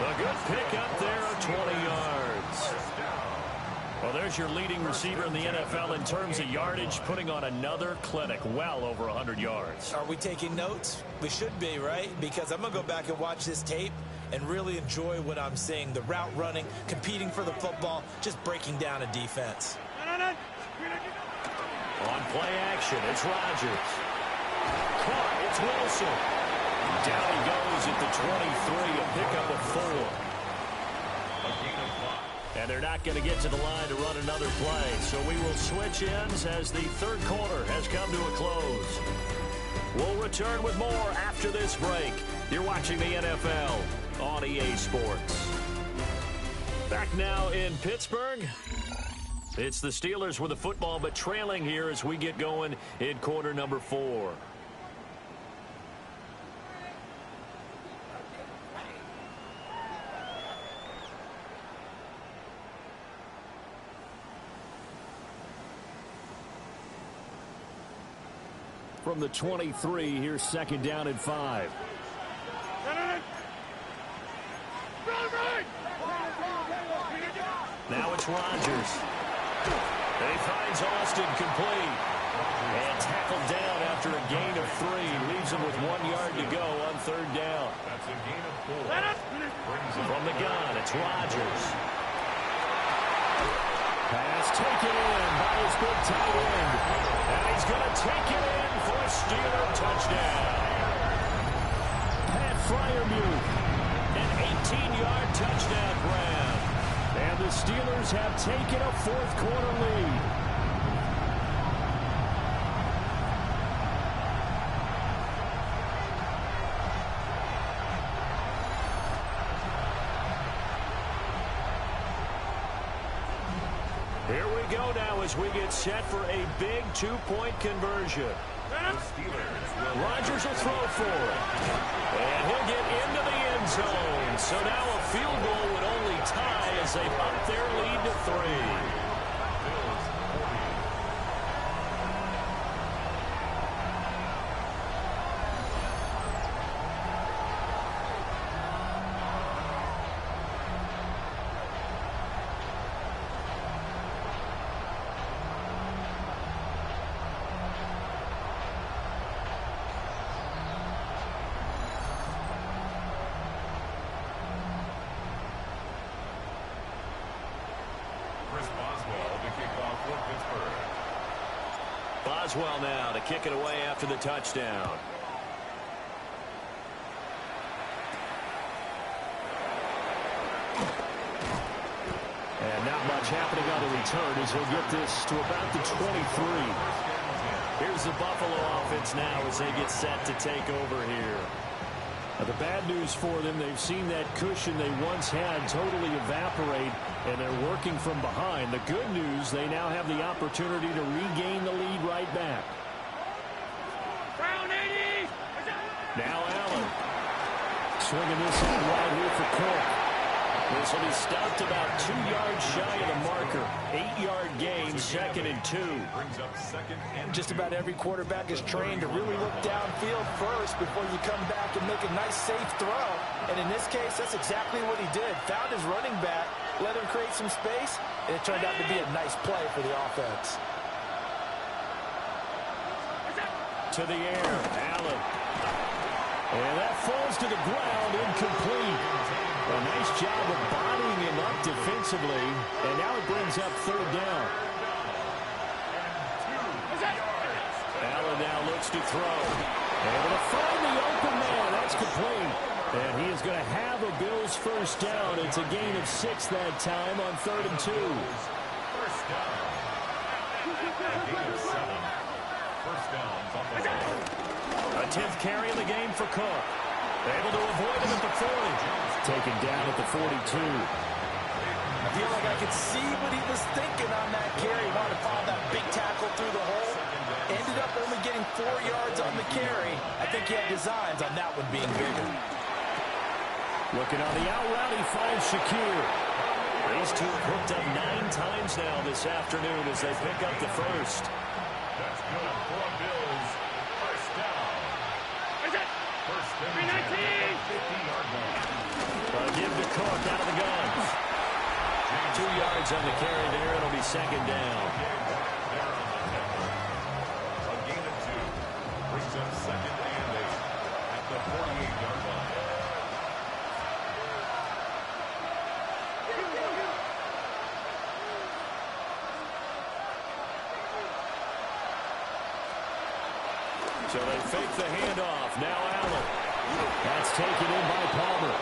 A good pickup there of 20 yards. Well, there's your leading receiver in the NFL in terms of yardage, putting on another clinic, well over 100 yards. Are we taking notes? We should be, right? Because I'm going to go back and watch this tape and really enjoy what I'm seeing. The route running, competing for the football, just breaking down a defense. On play action, it's Rodgers. Caught, it's Wilson. Down he goes at the 23, a pickup of 4. And they're not going to get to the line to run another play. So we will switch ends as the third quarter has come to a close. We'll return with more after this break. You're watching the NFL on EA Sports. Back now in Pittsburgh. It's the Steelers with the football, but trailing here as we get going in quarter number 4. From the 23, here's second down and 5. Now it's Rodgers. And he finds Austin complete. And tackled down after a gain of 3. Leaves him with 1 yard to go on third down. That's a gain of 4. From the gun, it's Rodgers. Pass taken in by his big tight end. And he's going to take it in for a Steeler touchdown. Pat Freiermuth, an 18-yard touchdown grab. And the Steelers have taken a fourth-quarter lead. Here we go now as we get set for a big 2-point conversion. Rodgers will throw for it. And he'll get into the end zone. So now a field goal would only tie as they up their lead to 3. Boswell now to kick it away after the touchdown. And not much happening on the return as he'll get this to about the 23. Here's the Buffalo offense now as they get set to take over here. Now, the bad news for them, they've seen that cushion they once had totally evaporate, and they're working from behind. The good news, they now have the opportunity to regain the lead right back. Now Allen. Swinging this out wide here for Cook. This will be stopped about 2 yards shy of the marker. 8-yard gain, 2nd and 2. Just about every quarterback is trained to really look downfield first before you come back and make a nice, safe throw. And in this case, that's exactly what he did. Found his running back, let him create some space, and it turned out to be a nice play for the offense. To the air, Allen. And that falls to the ground, incomplete. A nice job of bodying him up defensively, and now it brings up third down. Allen now looks to throw. Able to find the open man. That's complete. And he is going to have a Bills first down. It's a gain of 6 that time on 3rd and 2. First down. A gain of 7. First down. A 10th carry of the game for Cook. Able to avoid him at the 40. Taken down at the 42. I feel like I could see what he was thinking on that carry. He wanted to follow that big tackle through the hole. Ended up only getting 4 yards on the carry. I think he had designs on that one being bigger. Looking on the out route, he finds Shakir. These two have hooked up 9 times now this afternoon as they pick up the first. That's good for Bills. First down. First and 50-yard line. Give to Cook out of the gun. 2 yards on the carry there. It'll be second down. A gain of 2. Brings up 2nd and 8 at the 48-yard line. So they fake the handoff. Now Allen. That's taken in by Palmer.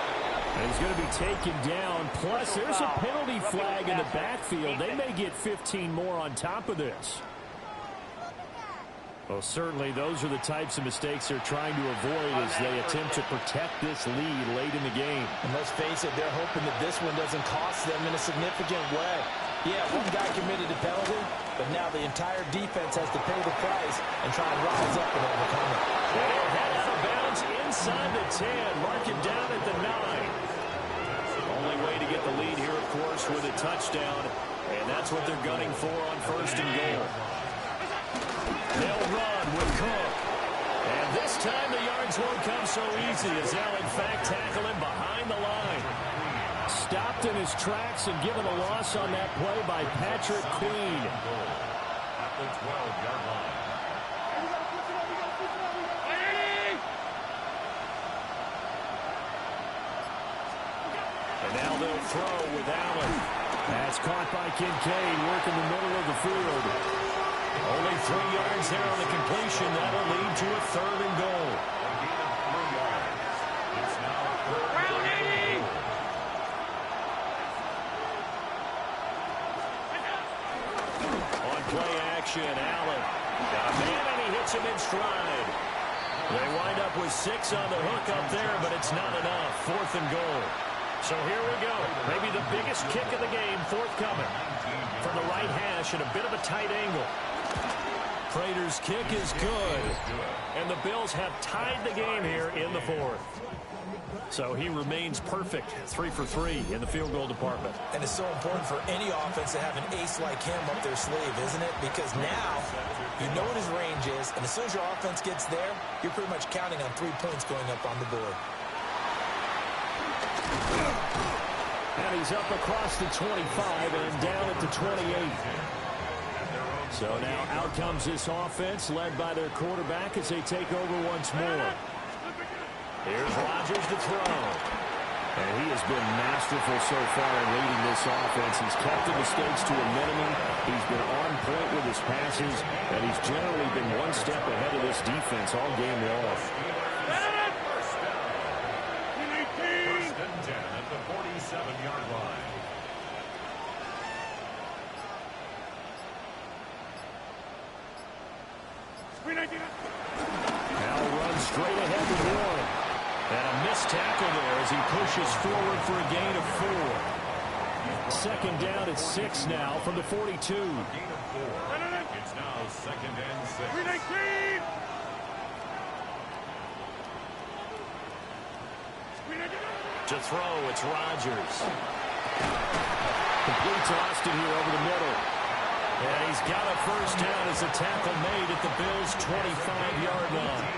And he's going to be taken down. Plus, there's a penalty flag in the backfield. They may get 15 more on top of this. Well, certainly those are the types of mistakes they're trying to avoid as they attempt to protect this lead late in the game. And let's face it, they're hoping that this one doesn't cost them in a significant way. Yeah, one guy committed a penalty, but now the entire defense has to pay the price and try and rise up and overcome it. They'll head out of bounds inside the 10. Mark it down at the 9. Only way to get the lead here, of course, with a touchdown. And that's what they're gunning for on first and goal. They'll run with Cook. And this time the yards won't come so easy as they'll, in fact, tackle him behind the line. Stopped in his tracks and given a loss on that play by Patrick Queen. At the 12-yard line. And now they'll throw with Allen. That's caught by Kincaid, working the middle of the field. Only 3 yards there on the completion. That'll lead to a third and goal. A gain of 3 yards. It's now third and goal. On play action, Allen. Got a man, and he hits him in stride. They wind up with 6 on the hook up there, but it's not enough. Fourth and goal. So here we go. Maybe the biggest kick of the game forthcoming. From the right hash at a bit of a tight angle. Prater's kick is good. And the Bills have tied the game here in the fourth. So he remains perfect. 3 for 3 in the field goal department. And it's so important for any offense to have an ace like him up their sleeve, isn't it? Because now you know what his range is, and as soon as your offense gets there, you're pretty much counting on 3 points going up on the board. And he's up across the 25 and down at the 28. So now out comes this offense led by their quarterback as they take over once more. Here's Rodgers to throw. And he has been masterful so far in leading this offense. He's kept the mistakes to a minimum. He's been on point with his passes, and he's generally been one step ahead of this defense all game long. First and 10 at the 47-yard line. Now runs straight ahead to Warren. And a missed tackle there as he pushes forward for a gain of 4. Second down at 6 now from the 42. Gain of 4. It's now second and 6. To throw, it's Rodgers. Complete to Austin here over the middle. And he's got a first down as a tackle made at the Bills' 25-yard line.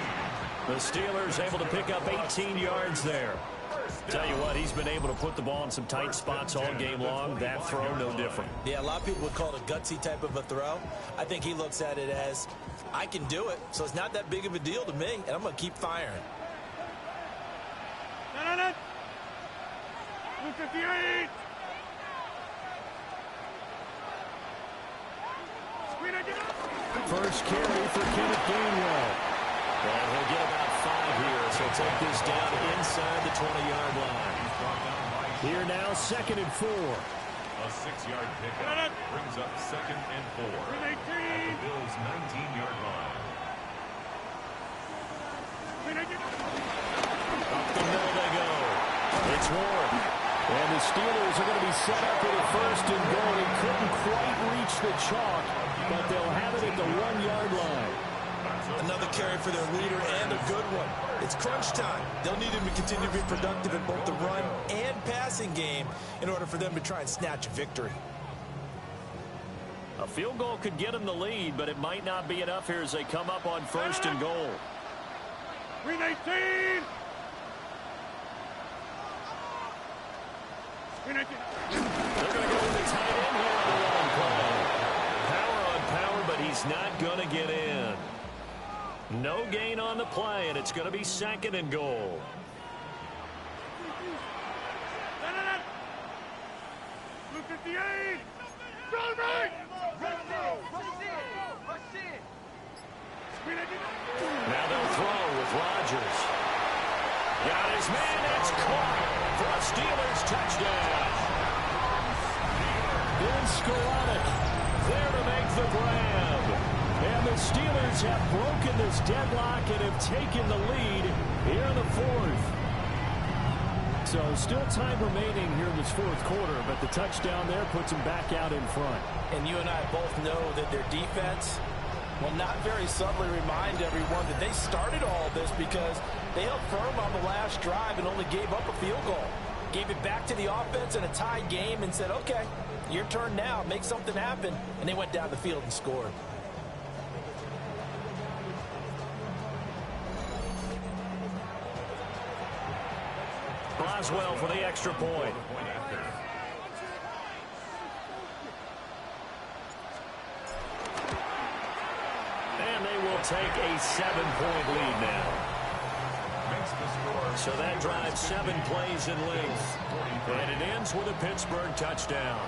The Steelers able to pick up 18 yards there. Tell you what, he's been able to put the ball in some tight spots all game long. That throw, no different. Yeah, a lot of people would call it a gutsy type of a throw. I think he looks at it as, I can do it, so it's not that big of a deal to me, and I'm going to keep firing. 58. First carry for Kenneth Gainwell. And he'll get about 5 here, so he'll take this down inside the 20-yard line. Here now, second and 4. A 6-yard pickup brings up second and 4 at the Bills' 19-yard line. Up the middle they go. It's Warren. And the Steelers are going to be set up with a first and goal. They couldn't quite reach the chalk, but they'll have it at the 1-yard line. Another carry for their leader and a good one. It's crunch time. They'll need him to continue to be productive in both the run and passing game in order for them to try and snatch a victory. A field goal could get them the lead, but it might not be enough here as they come up on first and goal. 319. They're going to go with the tight end here on the long play. Power on power, but he's not going to get in. No gain on the play, and it's going to be second and goal. Blue 58. Run right. Now they'll throw with Rodgers. Got his man, it's caught for a Steelers touchdown. Ben Skowronek there to make the grab. And the Steelers have broken this deadlock and have taken the lead here in the fourth. So still time remaining here in this fourth quarter, but the touchdown there puts them back out in front. And you and I both know that their defense will not very subtly remind everyone that they started all this because they held firm on the last drive and only gave up a field goal. Gave it back to the offense in a tied game and said, okay, your turn now, make something happen. And they went down the field and scored. Boswell for the extra point. And they will take a 7-point lead now. So that drives 7 plays in length. And it ends with a Pittsburgh touchdown.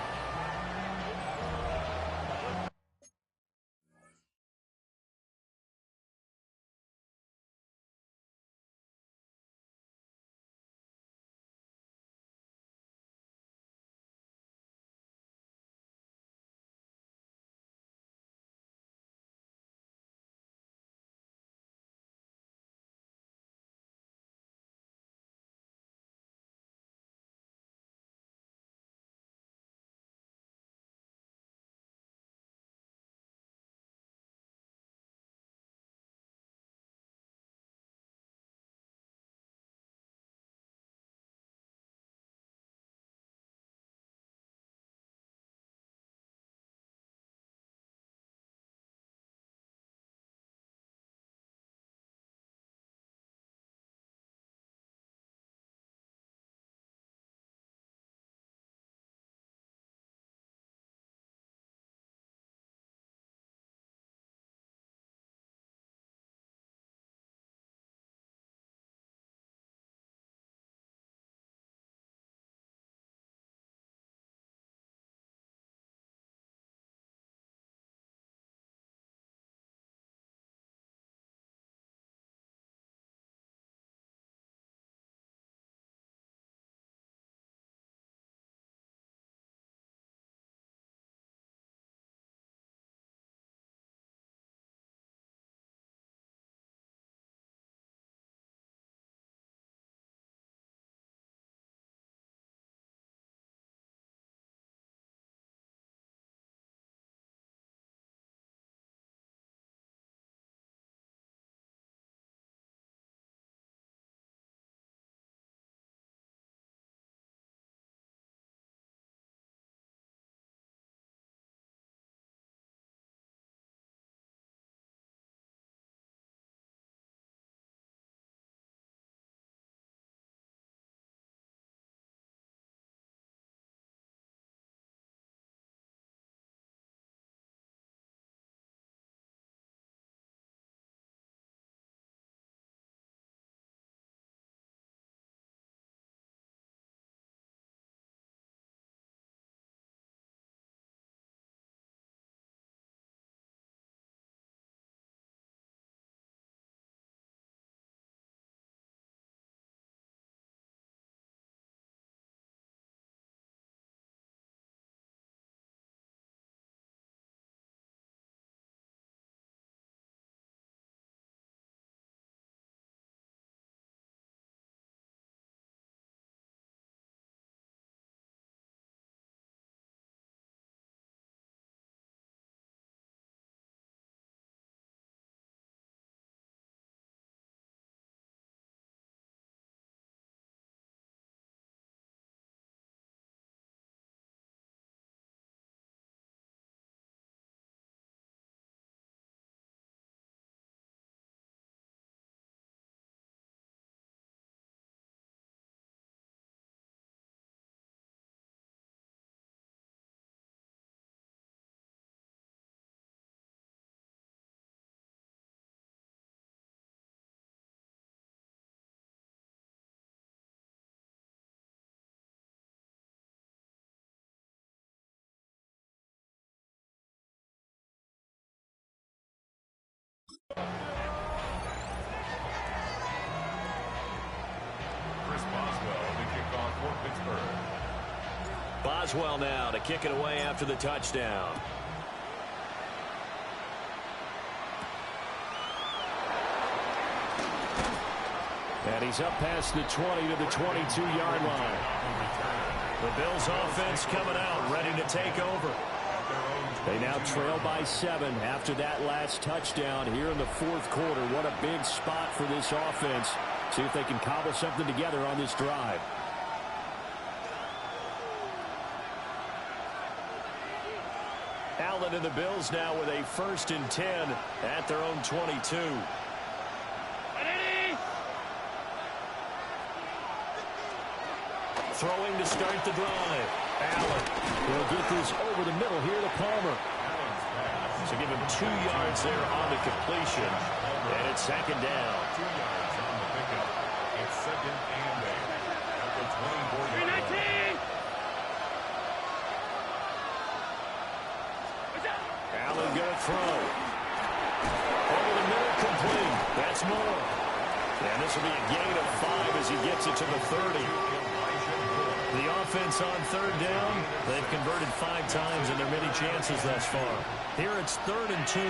Boswell now to kick it away after the touchdown. And he's up past the 20 to the 22-yard line. The Bills offense coming out, ready to take over. They now trail by 7 after that last touchdown here in the fourth quarter. What a big spot for this offense. See if they can cobble something together on this drive. Allen and the Bills now with a 1st and 10 at their own 22. Throwing to start the drive. Allen will get this over the middle here to Palmer. So give him 2 yards there on the completion. And it's 2nd down. 2 yards on the pickup. It's 2nd and 8 at the 24-yard line. Allen going to throw. Over the middle, complete. That's more. And this will be a gain of 5 as he gets it to the 30. The offense on 3rd down, they've converted 5 times in their many chances thus far. Here it's 3rd and 2.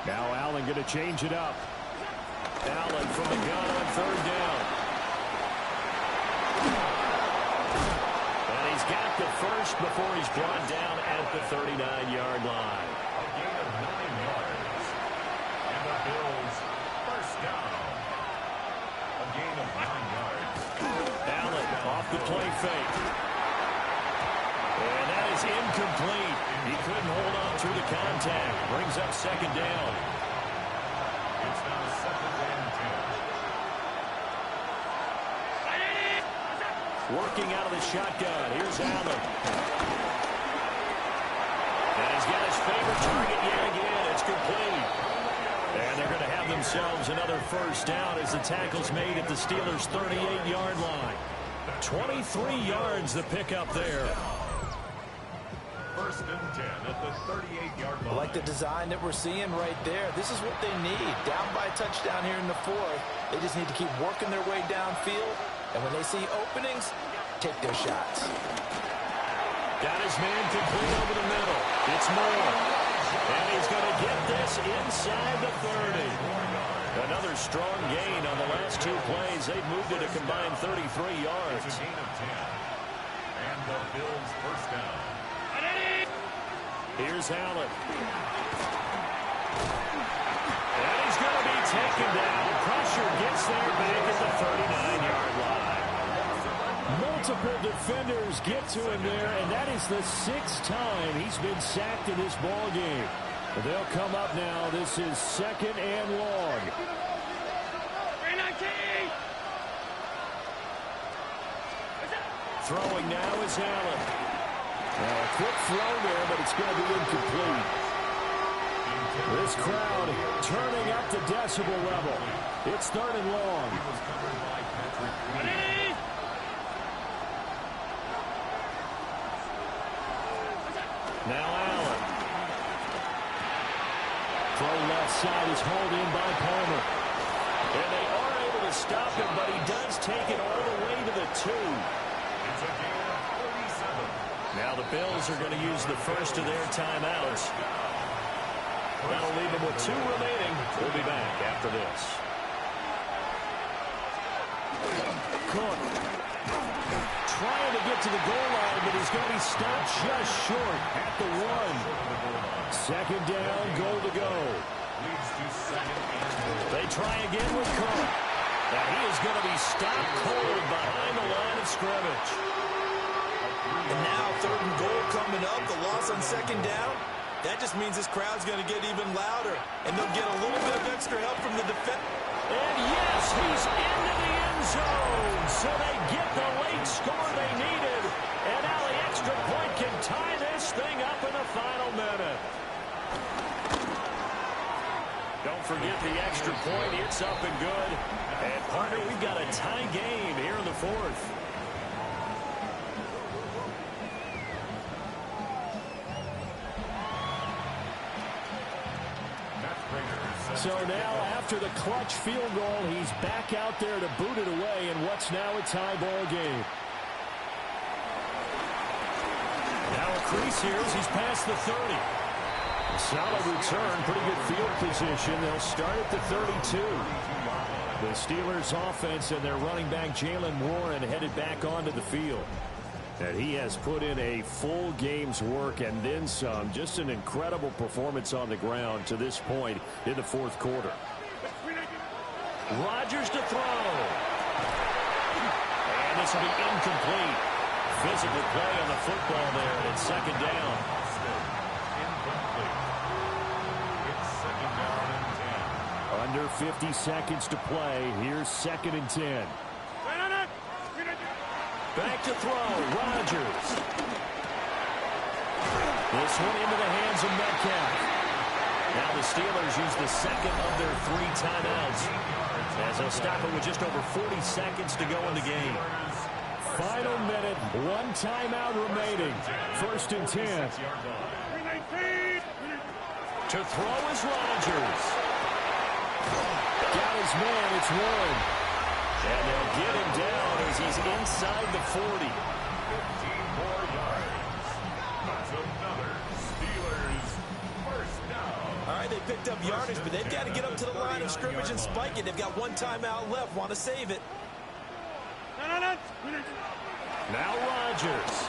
Now Allen going to change it up. Allen from the gun on 3rd down. And he's got the first before he's brought down at the 39-yard line. A gain of 9 yards. And the Bills first down. A gain of 9 yards. Allen off the play fake. And that is incomplete. He couldn't hold on through the contact. Brings up 2nd down. It's now 2nd and 10. Working out of the shotgun. Here's Allen. And he's got his favorite target yet again. It's complete. And they're going to have themselves another first down as the tackle's made at the Steelers' 38-yard line. 23 yards the pickup there. 1st and 10 at the 38-yard line. I like the design that we're seeing right there. This is what they need. Down by a touchdown here in the 4th. They just need to keep working their way downfield. And when they see openings, take their shots. Got his man complete over the middle. It's Moore. And he's going to get this inside the 30. Another strong gain on the last 2 plays. They've moved it a combined 33 yards. It's a gain of 10. And the Bills first down. Here's Allen. And he's going to be taken down. Pressure gets there back at the 39-yard line. Multiple defenders get to him there, and that is the 6th time he's been sacked in this ball game. They'll come up now. This is 2nd and long. Throwing now is Allen. A quick throw there, but it's going to be incomplete. This crowd turning up the decibel level. It's 3rd and long. Now Allen. Throw left side is hauled in by Palmer. And they are able to stop him, but he does take it all the way to the 2. It's a gain of 37. Now the Bills are going to use the first of their timeouts. That'll leave them with 2 remaining. We'll be back after this. Cook trying to get to the goal line, but he's going to be stopped just short at the 1. 2nd down, goal to go. Leads to 2nd and goal. They try again with Cook. Now he is going to be stopped cold behind the line of scrimmage. And now 3rd and goal coming up. The loss on 2nd down. That just means this crowd's going to get even louder. And they'll get a little bit of extra help from the defense. And yes, he's into the end zone. So they get the late score they needed. And now the extra point can tie this thing up in the final minute. Don't forget the extra point. It's up and good. And partner, we've got a tie game here in the 4th. So now, after the clutch field goal, he's back out there to boot it away in what's now a tie ball game. Now a crease here as he's past the 30. Solid return, pretty good field position. They'll start at the 32. The Steelers offense and their running back Jaylen Warren headed back onto the field. And he has put in a full game's work and then some. Just an incredible performance on the ground to this point in the fourth quarter. Rodgers to throw. And this will be incomplete. Physical play on the football there, and it's second down. Incomplete. It's second down and 10. Under 50 seconds to play. Here's second and 10. Back to throw. Rodgers. This one into the hands of Metcalf. Now the Steelers use the second of their 3 timeouts, as they'll stop it with just over 40 seconds to go in the game. Final minute, 1 timeout remaining. First and 10. To throw is Rodgers. Got his man, it's Warren. And they'll get him down as he's inside the 40. 15 more yards. That's another Steelers first down. All right, they picked up yardage, but they've got to get up to the line of scrimmage and spike it. They've got 1 timeout left. Want to save it. Now Rodgers.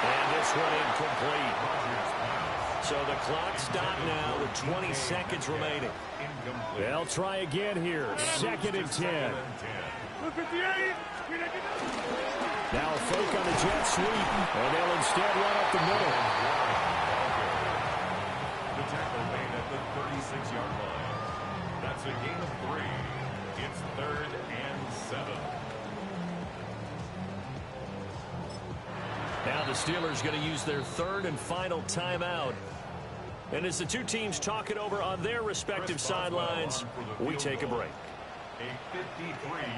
And this one incomplete. So the clock stopped now with 20 seconds remaining. They'll try again here. Second and 10. Now a fake on the jet sweep, and they'll instead run up the middle. The tackle made at the 36-yard line. That's a gain of 3. It's 3rd and 7. Now the Steelers going to use their 3rd and final timeout. And as the two teams talk it over on their respective sidelines, we take a break.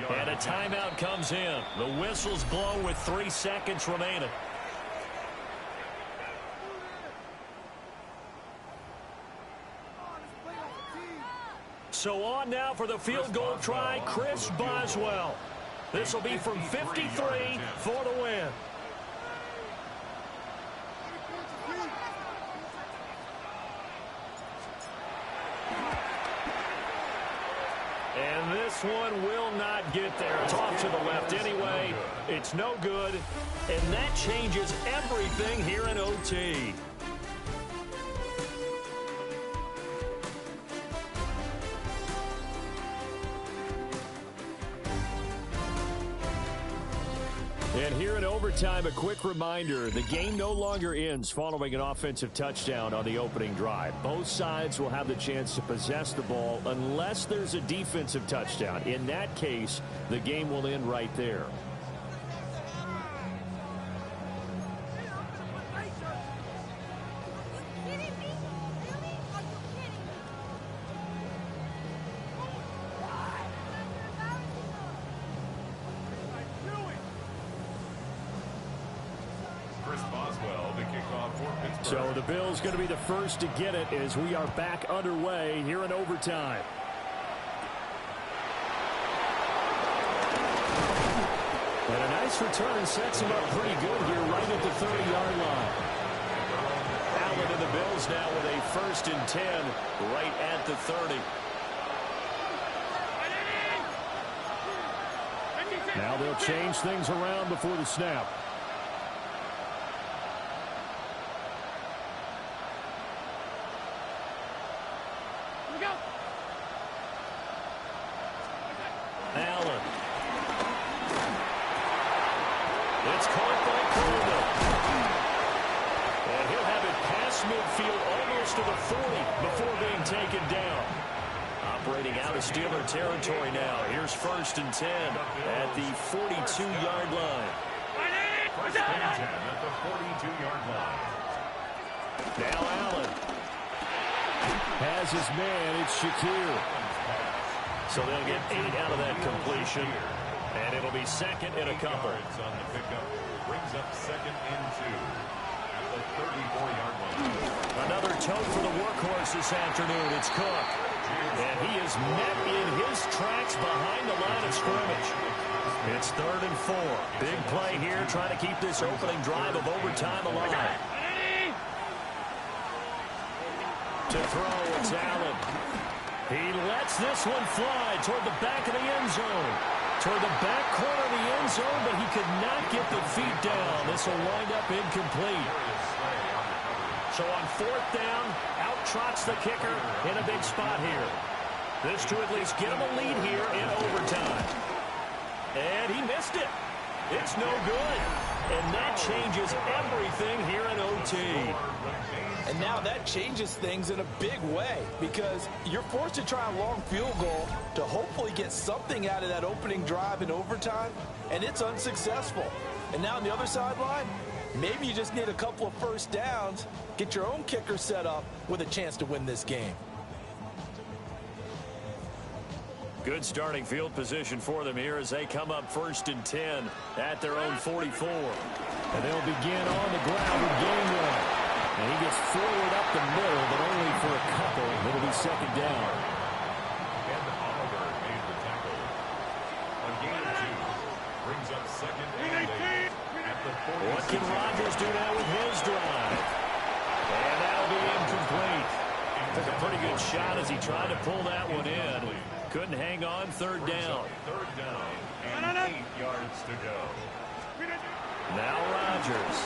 And a timeout comes in. The whistles blow with 3 seconds remaining. So on now for the field goal try, Chris Boswell. This will be from 53 for the win. And this one will not get there. It's off to the left anyway. It's no good. And that changes everything here in OT. And here in overtime, a quick reminder, the game no longer ends following an offensive touchdown on the opening drive. Both sides will have the chance to possess the ball unless there's a defensive touchdown. In that case, the game will end right there. So the Bills going to be the first to get it as we are back underway here in overtime. And a nice return sets him up pretty good here right at the 30-yard line. Allen and the Bills now with a 1st and 10 right at the 30. Now they'll change things around before the snap. Allen. It's caught by Coleman. And he'll have it past midfield almost to the 40 before being taken down. Operating out of Steeler territory now. Here's 1st and 10 at the 42-yard line. 1st and 10 at the 42-yard line. Now Allen has his man. It's Shakir. So they'll get 8 out of that completion. And it'll be 2nd and a couple. On the pickup brings up 2nd and 2 at the 34-yard line. Another tote for the workhorse this afternoon. It's Cook. And he is met in his tracks behind the line of scrimmage. It's 3rd and 4. Big play here trying to keep this opening drive of overtime alive. To throw, it's Allen. He lets this one fly toward the back of the end zone. Toward the back corner of the end zone, but he could not get the feet down. This will wind up incomplete. So on fourth down, out trots the kicker in a big spot here. This to at least get him a lead here in overtime. And he missed it. It's no good. And that changes everything here in OT. And now that changes things in a big way because you're forced to try a long field goal to hopefully get something out of that opening drive in overtime, and it's unsuccessful. And now on the other sideline, maybe you just need a couple of first downs, get your own kicker set up with a chance to win this game. Good starting field position for them here as they come up 1st and 10 at their own 44. And they'll begin on the ground with game one. And he gets forward up the middle, but only for a couple. It'll be second down. And Oliver made the tackle. A gain of 2 brings up 2nd and 8 at the 46. What can Rodgers do now with his drive? And that'll be incomplete. Took a pretty good shot as he tried to pull that one in. Couldn't hang on. 3rd down. 3rd down and 8 yards to go. Now Rodgers.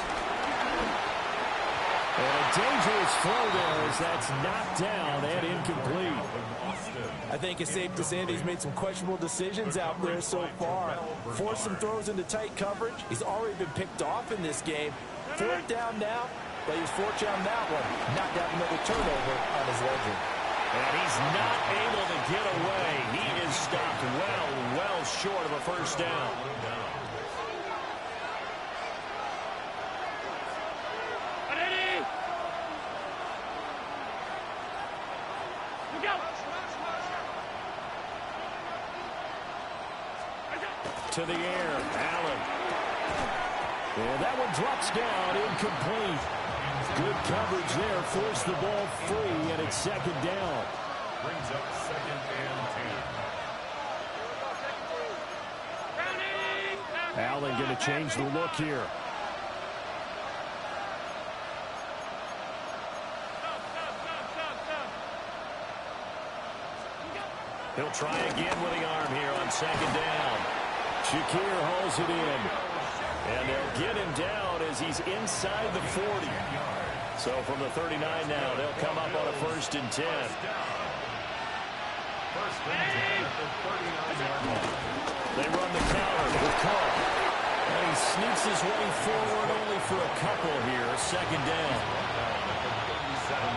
And a dangerous throw there as that's knocked down and incomplete. I think it's safe to say that he's made some questionable decisions out there so far. Forced some throws into tight coverage. He's already been picked off in this game. 4th down now, but he was fortunate on that one. Not to have another turnover on his ledger. And he's not able to get away. He is stopped well short of a first down. To the air, Allen. And that one drops down, incomplete. Good coverage there, forced the ball free, and it's 2nd down. Brings up 2nd and 10. Allen going to change the look here. He'll try again with the arm here on 2nd down. Shakir hauls it in. And they'll get him down as he's inside the 40. So from the 39 now, they'll come up on a 1st and 10. 1st and 10 at the 39-yard line. They run the counter with Cook. And he sneaks his way forward only for a couple here. 2nd down.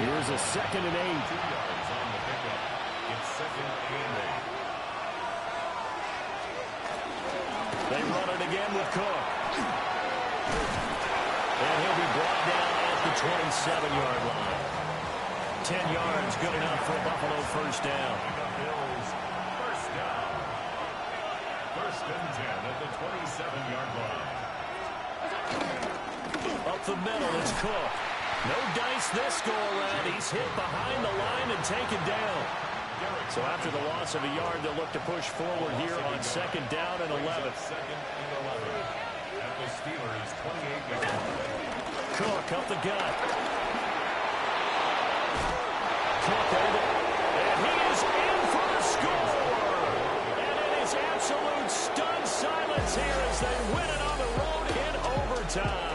Here's a 2nd and 8. 2 yards on the pickup. It's 2nd and 8. They run it again with Cook. And he'll be brought down at the 27-yard line. 10 yards, good enough for a Buffalo first down. Bills, first down. 1st and 10 at the 27-yard line. Up the middle, it's Cook. No dice this go-around. He's hit behind the line and taken down. So after the loss of a yard, they'll look to push forward here on 2nd down and 11. 2nd and 11 at the Steelers' 28-yard line. Cook up the gut. Cook over. And he is in for the score. And it is absolute stunned silence here as they win it on the road in overtime.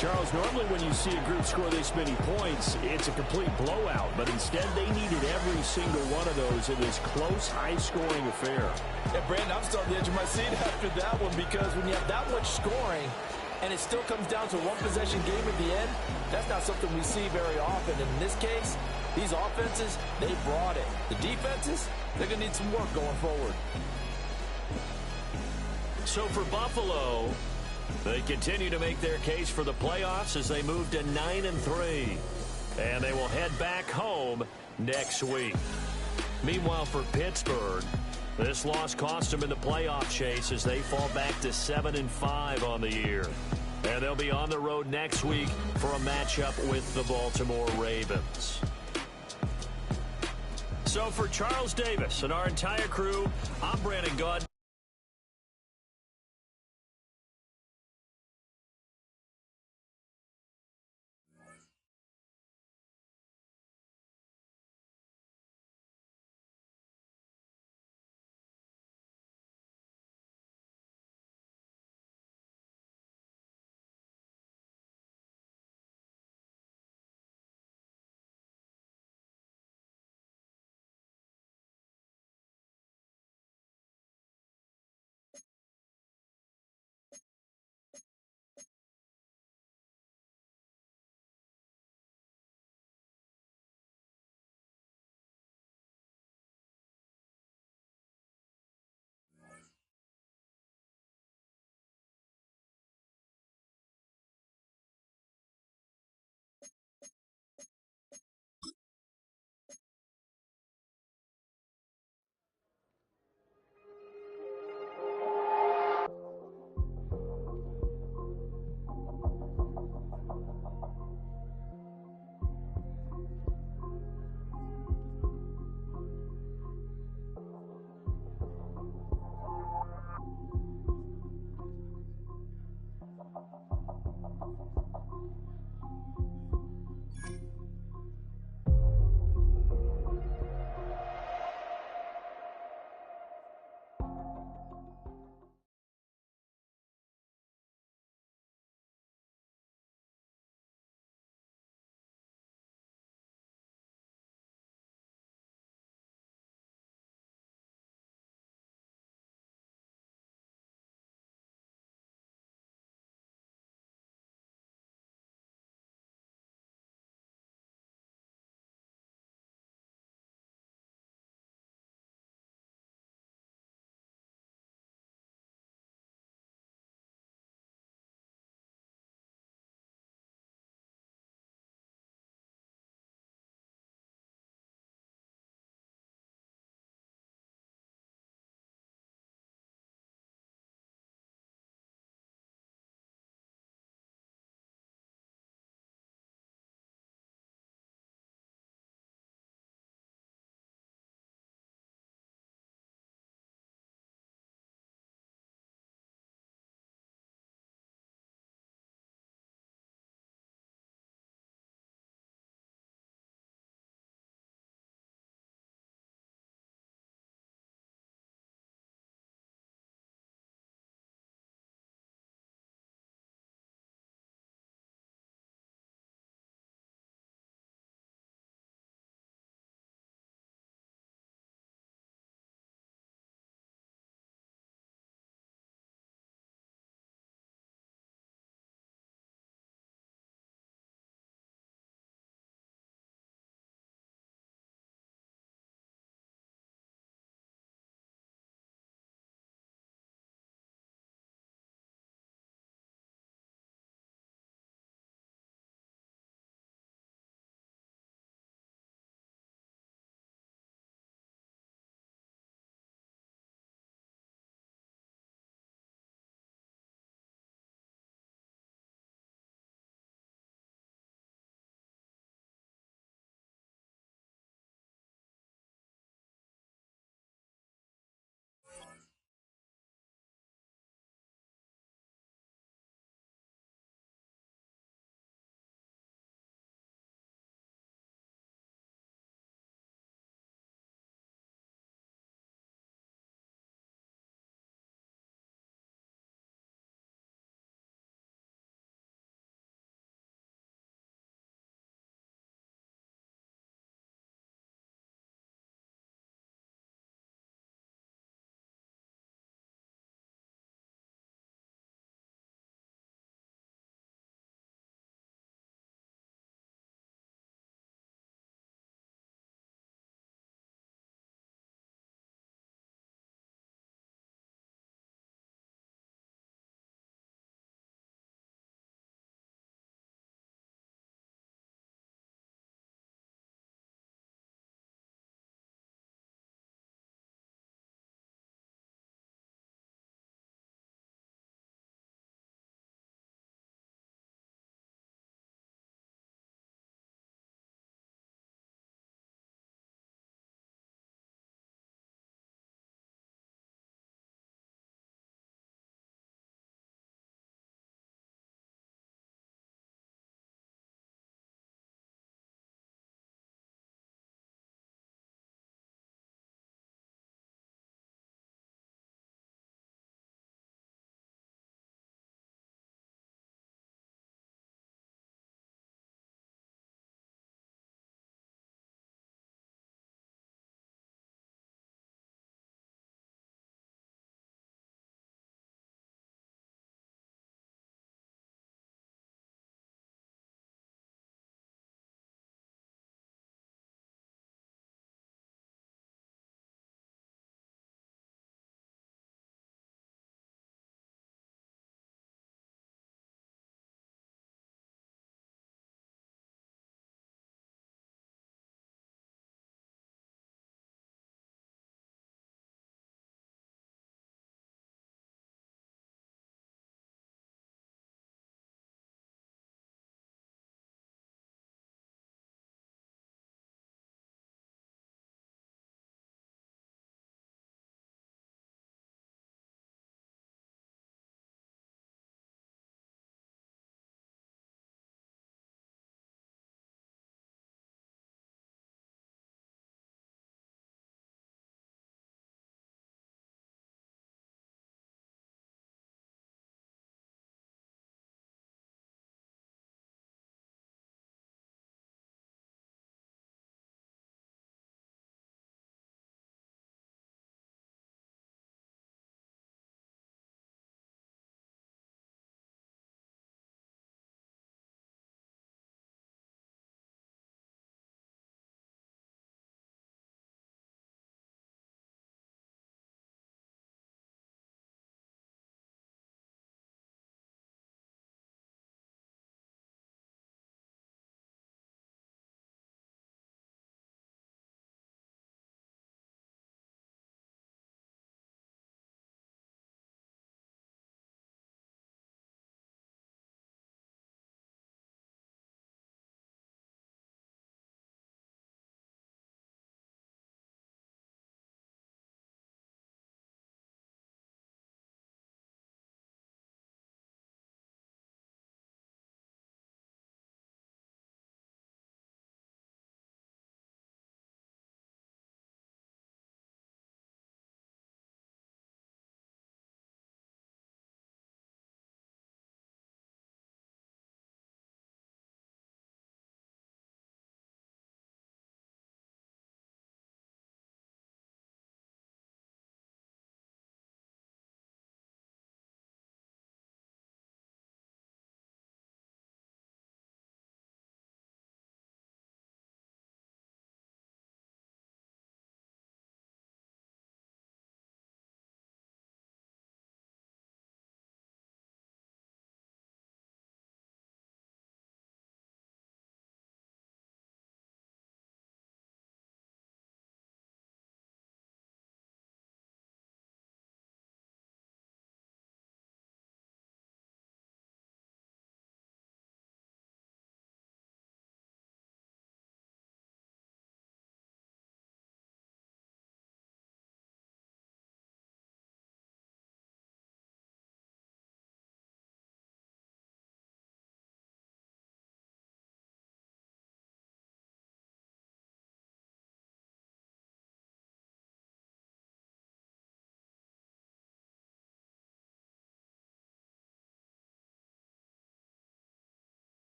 Charles, normally when you see a group score this many points, it's a complete blowout. But instead, they needed every single one of those in this close, high-scoring affair. Yeah, Brandon, I'm still on the edge of my seat after that one because when you have that much scoring and it still comes down to a one-possession game at the end, that's not something we see very often. And in this case, these offenses, they brought it. The defenses, they're going to need some work going forward. So for Buffalo, they continue to make their case for the playoffs as they move to 9-3. And they will head back home next week. Meanwhile, for Pittsburgh, this loss cost them in the playoff chase as they fall back to 7-5 on the year. And they'll be on the road next week for a matchup with the Baltimore Ravens. So for Charles Davis and our entire crew, I'm Brandon Gaud.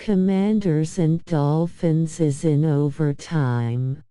Commanders and Dolphins is in overtime.